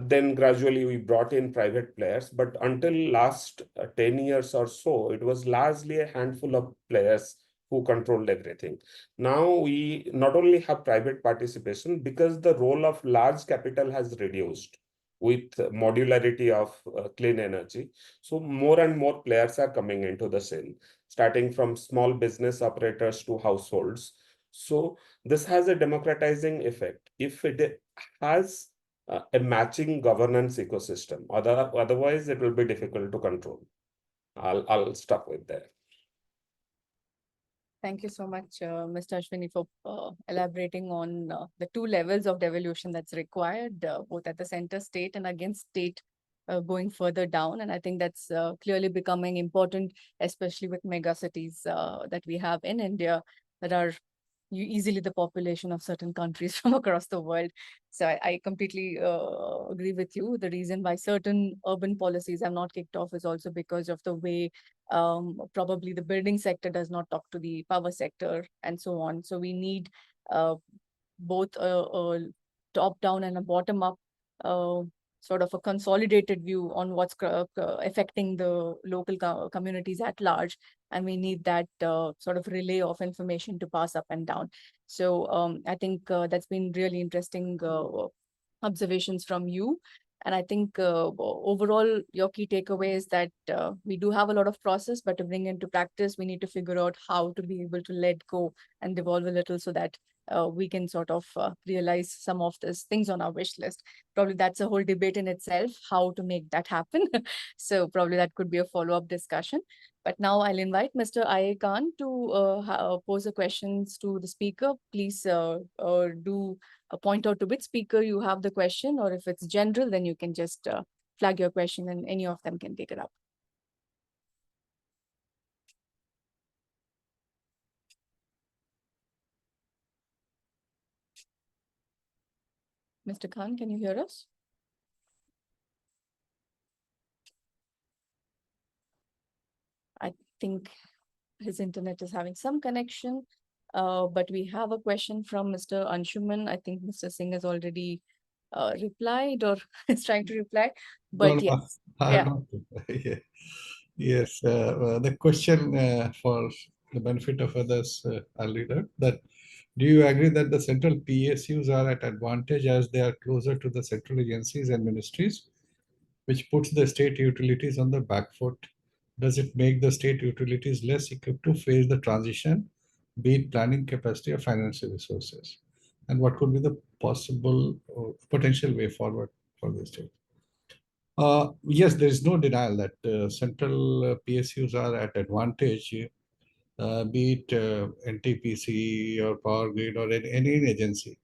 Speaker 4: Then gradually we brought in private players, but until last 10 years or so, it was largely a handful of players who controlled everything. Now we not only have private participation because the role of large capital has reduced with modularity of clean energy. So more and more players are coming into the scene, starting from small business operators to households. So this has a democratizing effect if it has a matching governance ecosystem. Otherwise, it will be difficult to control. I'll stop with that.
Speaker 1: Thank you so much, Mr. Ashwini, for elaborating on the two levels of devolution that's required, both at the center state and against state going further down. And I think that's clearly becoming important, especially with mega cities that we have in India that are easily the population of certain countries from across the world. So I completely agree with you. The reason why certain urban policies have not kicked off is also because of the way probably the building sector does not talk to the power sector and so on. So we need both a top-down and a bottom-up sort of a consolidated view on what's affecting the local communities at large. And we need that sort of relay of information to pass up and down. So I think that's been really interesting observations from you. And I think overall, your key takeaway is that we do have a lot of process, but to bring into practice, we need to figure out how to be able to let go and devolve a little so that we can sort of realize some of these things on our wish list. Probably that's a whole debate in itself, how to make that happen. So probably that could be a follow-up discussion. But now I'll invite Mr. I.A. Khan to pose the questions to the speaker. Please do point out to which speaker you have the question, or if it's general, then you can just flag your question and any of them can take it up. Mr. Khan, can you hear us? I think his internet is having some connection, but we have a question from Mr. Anshuman. I think Mr. Singh has already replied or is trying to reply, but
Speaker 3: Well,
Speaker 1: yes.
Speaker 3: I
Speaker 1: Yeah.
Speaker 3: have not. Yeah. Yes, the question for the benefit of others, I'll read out that. Do you agree that the central PSUs are at advantage as they are closer to the central agencies and ministries, which puts the state utilities on the back foot? Does it make the state utilities less equipped to face the transition, be it planning capacity or financial resources? And what could be the possible or potential way forward for the state? Yes, there is no denial that central PSUs are at advantage, be it NTPC or Power Grid or any agency.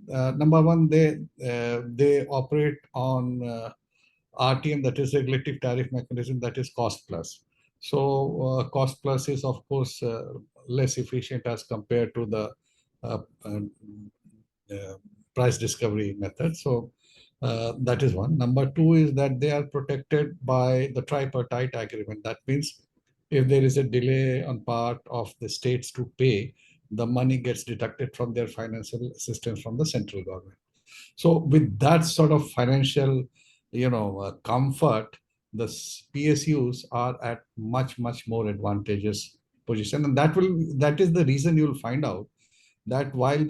Speaker 3: Number one, they operate on RTM, that is regulative tariff mechanism, that is cost plus. So cost plus is of course less efficient as compared to the uh, price discovery method. So that is one. Number two is that they are protected by the tripartite agreement. That means if there is a delay on part of the states to pay, the money gets deducted from their financial assistance from the central government. So with that sort of financial, comfort, the PSUs are at much more advantageous position, and that is the reason you'll find out that while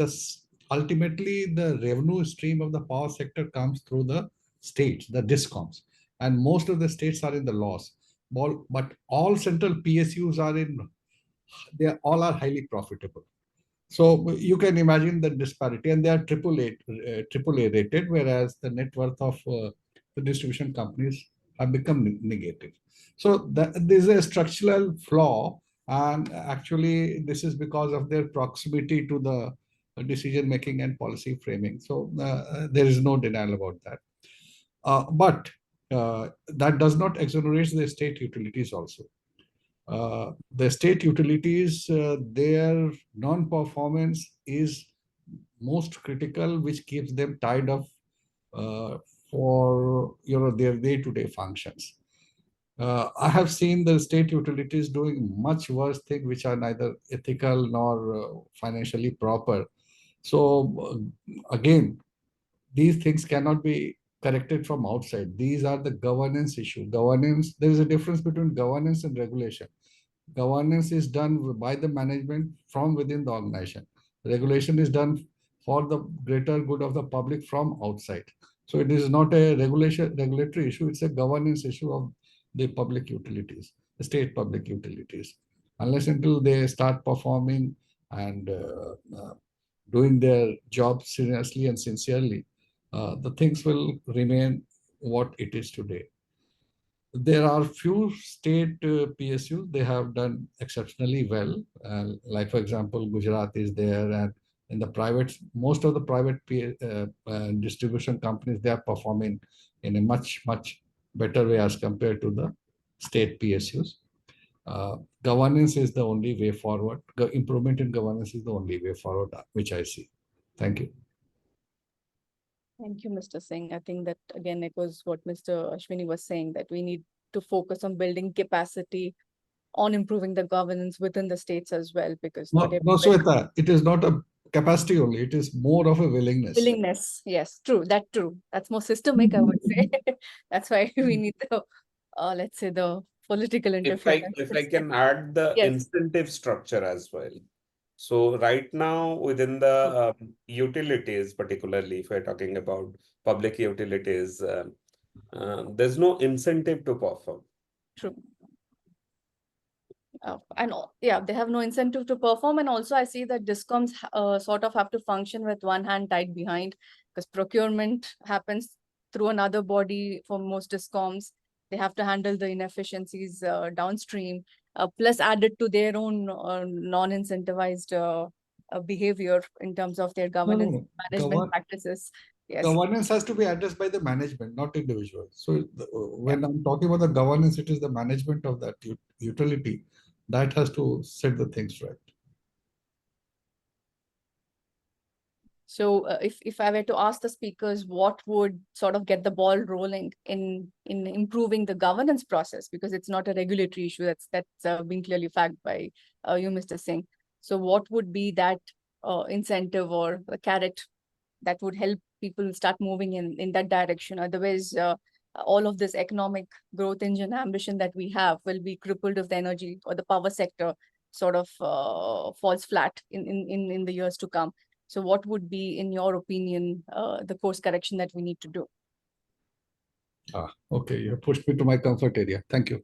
Speaker 3: ultimately the revenue stream of the power sector comes through the states, the discoms, and most of the states are in the loss. But all central PSUs they all are highly profitable. So you can imagine the disparity, and they are triple A rated, whereas the net worth of the distribution companies have become negative. So this is a structural flaw, and actually this is because of their proximity to the decision making and policy framing. So there is no denial about that. But that does not exonerate the state utilities also. The state utilities, their non-performance is most critical, which keeps them tied up for their day-to-day functions. I have seen the state utilities doing much worse things, which are neither ethical nor financially proper. So again, these things cannot be corrected from outside. These are the governance issue. Governance, there is a difference between governance and regulation. Governance is done by the management from within the organization. Regulation is done for the greater good of the public from outside. So it is not a regulatory issue, it's a governance issue of the public utilities, the state public utilities. Unless until they start performing and doing their job seriously and sincerely, the things will remain what it is today. There are few state PSUs, they have done exceptionally well. Like for example, Gujarat is there, and in the private, most of the private distribution companies, they are performing in a much better way as compared to the state PSUs. Governance is the only way forward. Improvement in governance is the only way forward, which I see. Thank you.
Speaker 1: Thank you, Mr. Singh. I think that again echoes what Mr. Ashwini was saying, that we need to focus on building capacity, on improving the governance within the states as well, because
Speaker 3: No, Sweta, it is not a capacity only, it is more of a willingness.
Speaker 1: Willingness, yes, true. That's more systemic, I would say. That's why we need the, let's say, the political interference.
Speaker 4: If I can add the
Speaker 1: Yes.
Speaker 4: incentive structure as well. So right now within the utilities, particularly if we're talking about public utilities, there's no incentive to perform.
Speaker 1: True. Yeah, they have no incentive to perform. And also I see that discoms sort of have to function with one hand tied behind, because procurement happens through another body for most discoms. They have to handle the inefficiencies downstream, plus added to their own non-incentivized behavior in terms of their governance management practices. Yes.
Speaker 3: Governance has to be addressed by the management, not individuals. So when I'm talking about the governance, it is the management of that utility that has to set the things right.
Speaker 1: So if I were to ask the speakers, what would sort of get the ball rolling in improving the governance process, because it's not a regulatory issue, that's been clearly flagged by you, Mr. Singh. So what would be that incentive or a carrot that would help people start moving in that direction? Otherwise, all of this economic growth engine ambition that we have will be crippled if the energy or the power sector sort of falls flat in the years to come. So what would be, in your opinion, the course correction that we need to do?
Speaker 3: Okay, you pushed me to my comfort area. Thank you.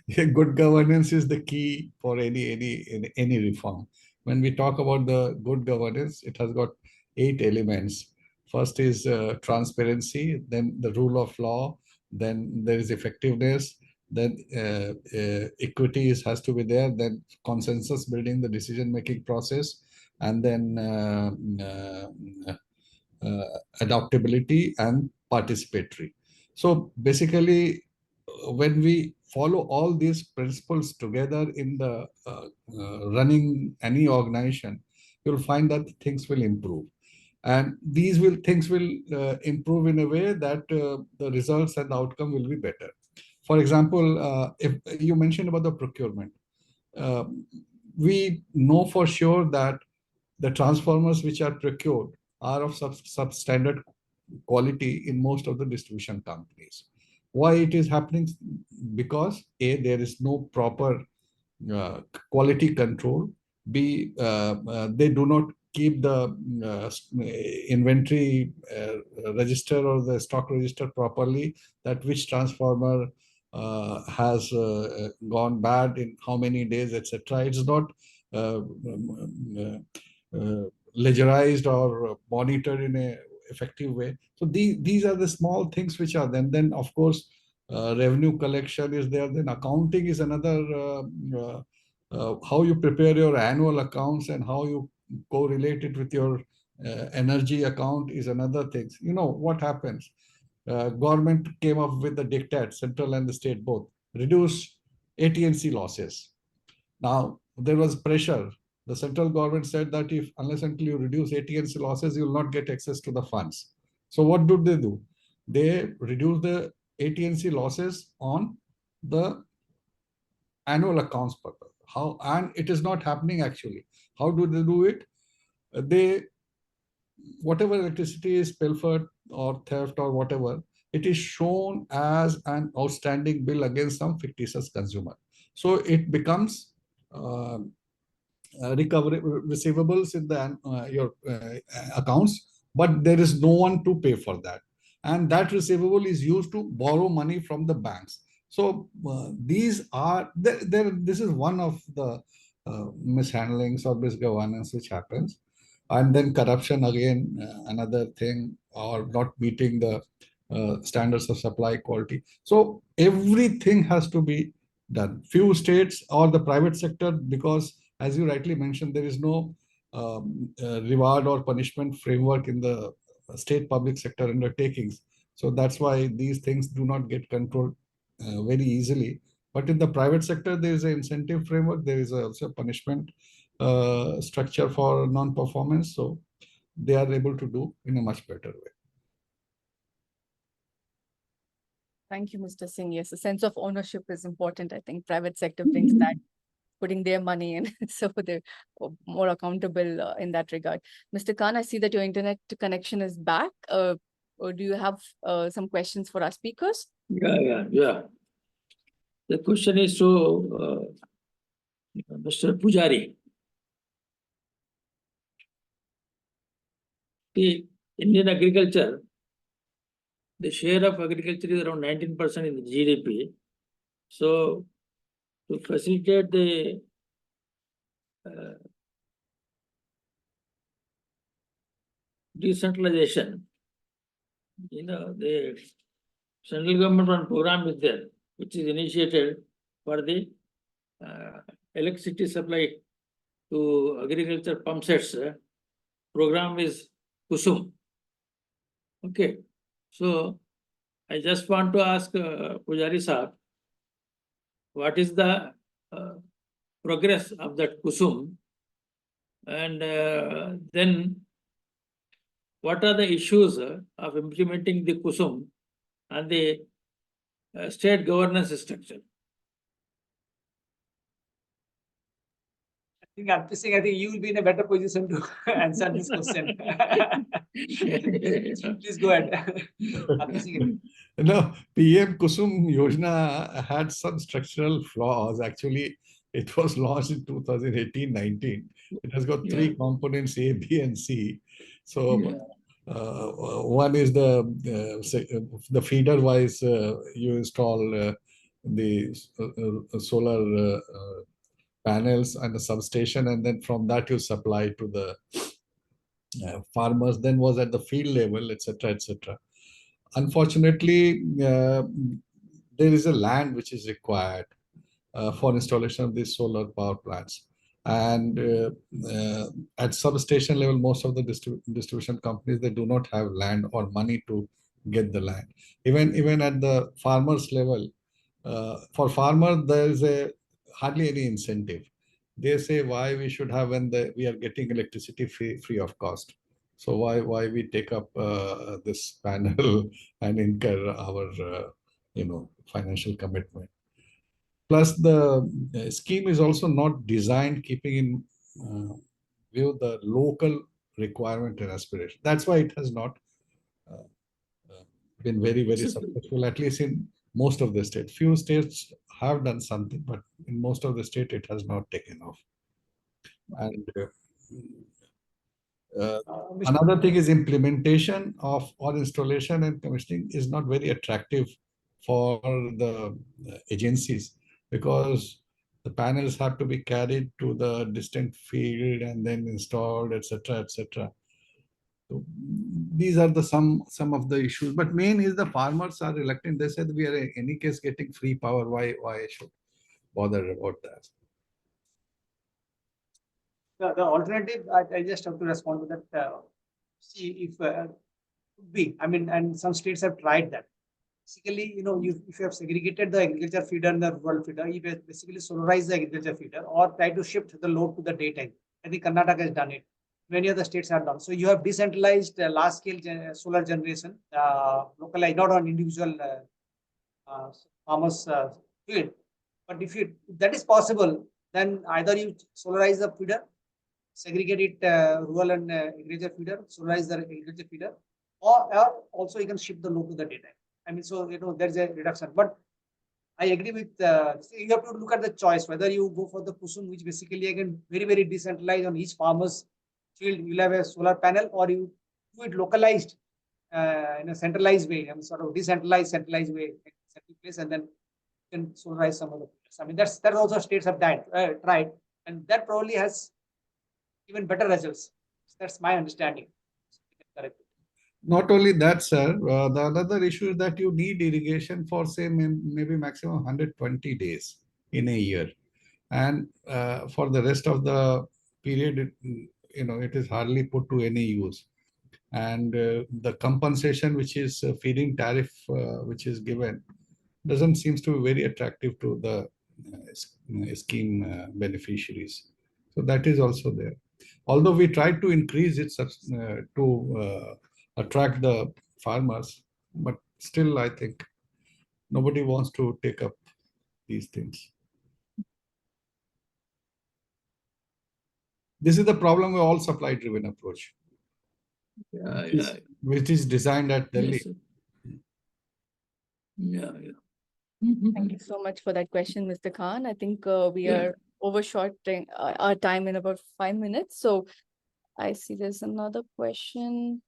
Speaker 3: Good governance is the key for any reform. When we talk about the good governance, it has got 8 elements. First is transparency, then the rule of law, then there is effectiveness, then equity has to be there, then consensus building the decision-making process, and then adaptability and participatory. So basically, when we follow all these principles together in the running any organization, you'll find that things will improve. And things will improve in a way that the results and the outcome will be better. For example, if you mentioned about the procurement, we know for sure that the transformers which are procured are of substandard quality in most of the distribution companies. Why it is happening? Because A, there is no proper quality control. B, they do not keep the inventory register or the stock register properly, that which transformer has gone bad in how many days, etc. It's not ledgerized or monitored in a effective way. So these are the small things which are then of course revenue collection is there. Then accounting is another. How you prepare your annual accounts and how you correlate it with your energy account is another thing. You know what happens? Government came up with the diktat, central and the state both, reduce AT&C losses. Now there was pressure. The central government said that if unless until you reduce AT&C losses, you will not get access to the funds. So what did they do? They reduced the AT&C losses on the annual accounts purpose. How, and it is not happening actually. How do they do it? They, whatever electricity is pilfered or theft or whatever, it is shown as an outstanding bill against some fictitious consumer. So it becomes recovery receivables in the your accounts, but there is no one to pay for that, and that receivable is used to borrow money from the banks. So these are there. This is one of the mishandlings or misgovernance which happens, and then corruption again, another thing, or not meeting the standards of supply quality. So everything has to be done. Few states or the private sector, because as you rightly mentioned, there is no reward or punishment framework in the state public sector undertakings. So that's why these things do not get controlled very easily. But in the private sector, there is an incentive framework. There is also a punishment structure for non-performance. So they are able to do in a much better way.
Speaker 1: Thank you, Mr. Singh. Yes, a sense of ownership is important. I think private sector brings that, putting their money in, so they're more accountable in that regard. Mr. Khan, I see that your internet connection is back. Or do you have some questions for our speakers?
Speaker 5: Yeah. The question is to Mr. Pujari. The Indian agriculture, the share of agriculture is around 19% in the GDP. So to facilitate the decentralization, the central government one program is there, which is initiated for the electricity supply to agriculture pump sets. Program is Kusum. Okay, so I just want to ask Pujari Saab, what is the progress of that Kusum, and then what are the issues of implementing the Kusum and the state governance structure?
Speaker 2: I think you will be in a better position to answer this question. Please go ahead.
Speaker 3: No, PM Kusum Yojana had some structural flaws. Actually, it was launched in 2018-19. It has got three components, A, B, and C. So one is the feeder wise, you install the solar panels and the substation, and then from that you supply to the farmers. Then was at the field level, etc., etc. Unfortunately, there is a land which is required for installation of these solar power plants. And at substation level, most of the distribution companies, they do not have land or money to get the land. Even at the farmers level, for farmer, there is hardly any incentive. They say why we should have when we are getting electricity free of cost. So why we take up this panel and incur our financial commitment. Plus the scheme is also not designed keeping in view the local requirement and aspiration. That's why it has not uh, been very, very successful, at least in most of the states. Few states have done something, but in most of the state, it has not taken off. And another thing is implementation of or installation and commissioning is not very attractive for the agencies, because the panels have to be carried to the distant field and then installed, etc., etc. So these are the some of the issues. But main is the farmers are reluctant. They said we are in any case getting free power. Why I should bother about that?
Speaker 2: The alternative, I just have to respond to that. See if I mean, and some states have tried that. Basically, if you have segregated the agriculture feeder and the rural feeder, you basically solarize the agriculture feeder or try to shift the load to the daytime. I think Karnataka has done it. Many other states have done. So you have decentralized large-scale solar generation, localized, not on individual farmers' field. But if that is possible, then either you solarize the feeder, segregate it rural and agriculture feeder, solarize the agriculture feeder, or also you can shift the load to the daytime. I mean, so there's a reduction. But I agree with you have to look at the choice whether you go for the Kusum, which basically again very, very decentralized on each farmer's field. You'll have a solar panel, or you do it localized in a centralized way, sort of decentralized, centralized way, central place, and then you can solarize some of the fields. I mean, that also states have tried, and that probably has even better results. That's my understanding. Correct.
Speaker 3: Not only that, sir, the another issue is that you need irrigation for, say, maybe maximum 120 days in a year. And for the rest of the period, it is hardly put to any use. And the compensation, which is feeding tariff, which is given, doesn't seem to be very attractive to the scheme beneficiaries. So that is also there. Although we tried to increase it to attract the farmers, but still I think nobody wants to take up these things. This is the problem with all supply-driven approach, which is designed at Delhi.
Speaker 5: Yes,
Speaker 1: Thank you so much for that question, Mr. Khan. I think we are overshorting our time in about 5 minutes. So I see there's another question.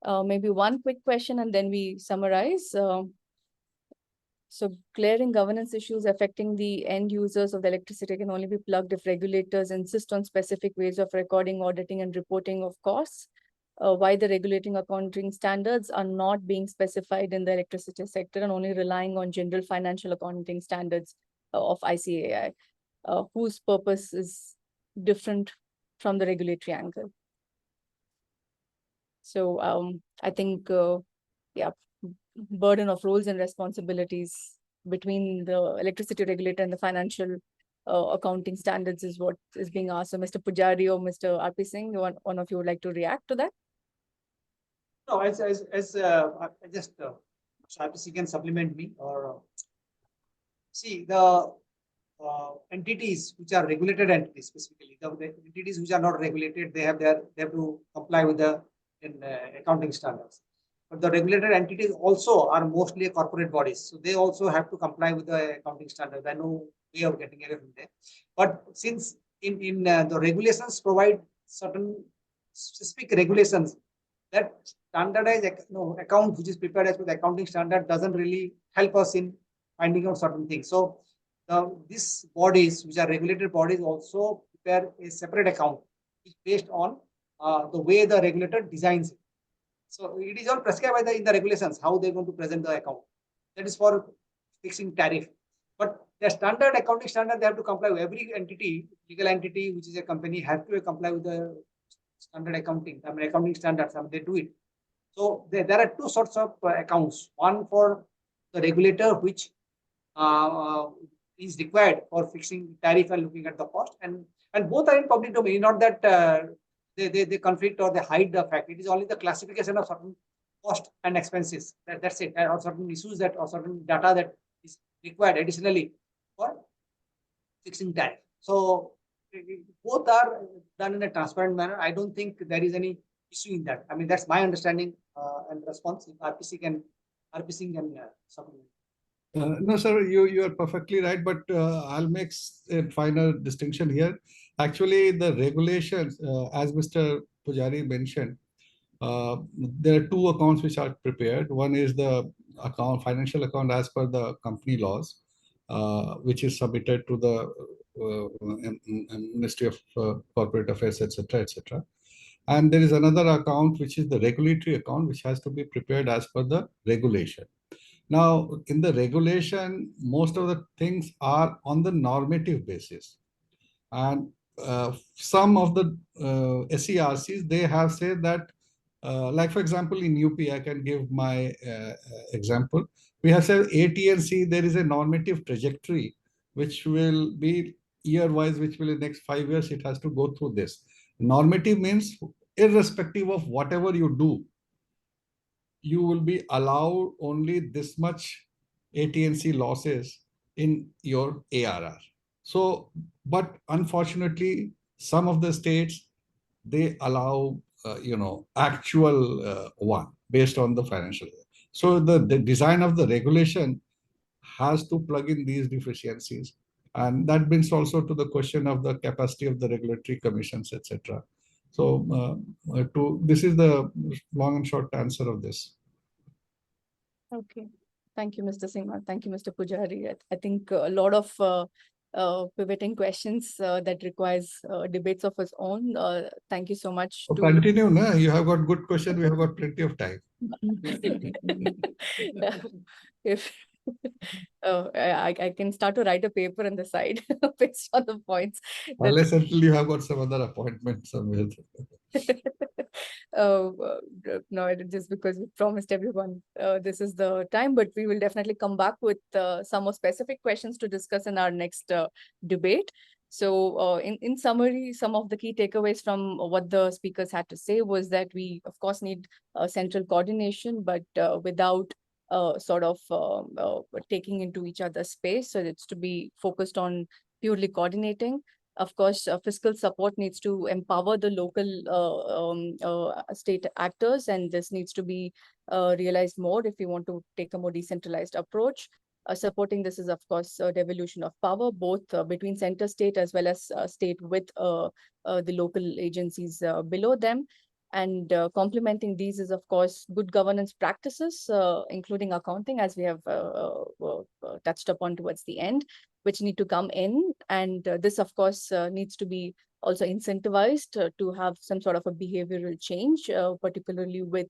Speaker 1: Maybe one quick question and then we summarize. So glaring governance issues affecting the end users of the electricity can only be plugged if regulators insist on specific ways of recording, auditing, and reporting of costs. Why the regulating accounting standards are not being specified in the electricity sector and only relying on general financial accounting standards of ICAI, whose purpose is different from the regulatory angle. So I think, burden of roles and responsibilities between the electricity regulator and the financial accounting standards is what is being asked. So Mr. Pujari or Mr. R.P. Singh, one of you would like to react to that?
Speaker 2: No, I just RPC can supplement me or see the entities which are regulated entities specifically. The entities which are not regulated, they have to comply with the accounting standards. But the regulated entities also are mostly corporate bodies, so they also have to comply with the accounting standards. I know way of getting away from there. But since in the regulations provide certain specific regulations, that standardized account which is prepared as per the accounting standard doesn't really help us in finding out certain things. So these bodies, which are regulated bodies, also prepare a separate account based on the way the regulator designs it. So it is all prescribed in the regulations how they're going to present the account. That is for fixing tariff. But the standard accounting standard, they have to comply with every entity, legal entity, which is a company, have to comply with the standard accounting, accounting standards. They do it. So there are two sorts of accounts. One for the regulator, which is required for fixing tariff and looking at the cost, and both are in public domain. Not that they conflict or they hide the fact. It is only the classification of certain cost and expenses. That's it, or certain issues or certain data that is required additionally for fixing tariff. So both are done in a transparent manner. I don't think there is any issue in that. I mean, that's my understanding and response. If RPC can supplement.
Speaker 3: No, sir, you are perfectly right, but I'll make a final distinction here. Actually, the regulations, as Mr. Pujari mentioned, there are two accounts which are prepared. One is the financial account as per the company laws, which is submitted to the Ministry of Corporate Affairs, etc., etc. And there is another account which is the regulatory account, which has to be prepared as per the regulation. Now, in the regulation, most of the things are on the normative basis. And some of the SERCs, they have said that, like for example, in UP, I can give my example. We have said AT&C, there is a normative trajectory, which will be year-wise, which will in the next 5 years, it has to go through this. Normative means irrespective of whatever you do, you will be allowed only this much AT&C losses in your ARR. So, but unfortunately, some of the states, they allow, actual one based on the financial. So the design of the regulation has to plug in these deficiencies. And that brings also to the question of the capacity of the regulatory commissions, etc. So this is the long and short answer of this.
Speaker 1: Okay. Thank you, Mr. Singh. Thank you, Mr. Pujari. I think a lot of pivoting questions that requires debates of its own. Thank you so much.
Speaker 3: So continue, no? You have got good question. We have got plenty of time.
Speaker 1: If I can start to write a paper on the side based on the points.
Speaker 3: Unless until you have got some other appointment somewhere.
Speaker 1: No, just because we promised everyone this is the time, but we will definitely come back with some more specific questions to discuss in our next debate. So in summary, some of the key takeaways from what the speakers had to say was that we, of course, need central coordination, but without sort of taking into each other's space. So it's to be focused on purely coordinating. Of course, fiscal support needs to empower the local state actors, and this needs to be realized more if we want to take a more decentralized approach. Supporting this is, of course, a devolution of power, both between center state as well as state with the local agencies below them. And complementing these is, of course, good governance practices, including accounting, as we have touched upon towards the end, which need to come in. And this, of course, needs to be also incentivized to have some sort of a behavioral change, particularly with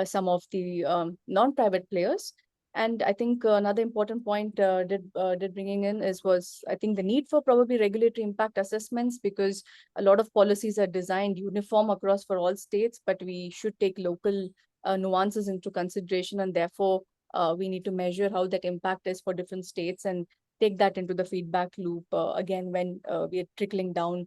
Speaker 1: some of the non-private players. And I think another important point did bringing in was I think the need for probably regulatory impact assessments, because a lot of policies are designed uniform across for all states, but we should take local nuances into consideration, and therefore we need to measure how that impact is for different states and take that into the feedback loop again when we are trickling down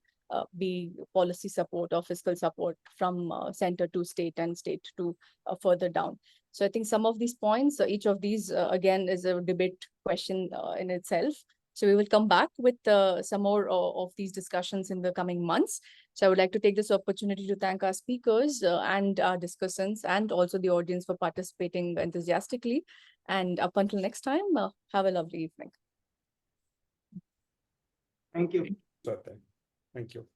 Speaker 1: be policy support or fiscal support from center to state and state to further down. So I think some of these points, each of these, again, is a debate question in itself. So we will come back with some more of these discussions in the coming months. So I would like to take this opportunity to thank our speakers and our discussants, and also the audience for participating enthusiastically. And up until next time, have a lovely evening.
Speaker 2: Thank you.
Speaker 4: Thank you.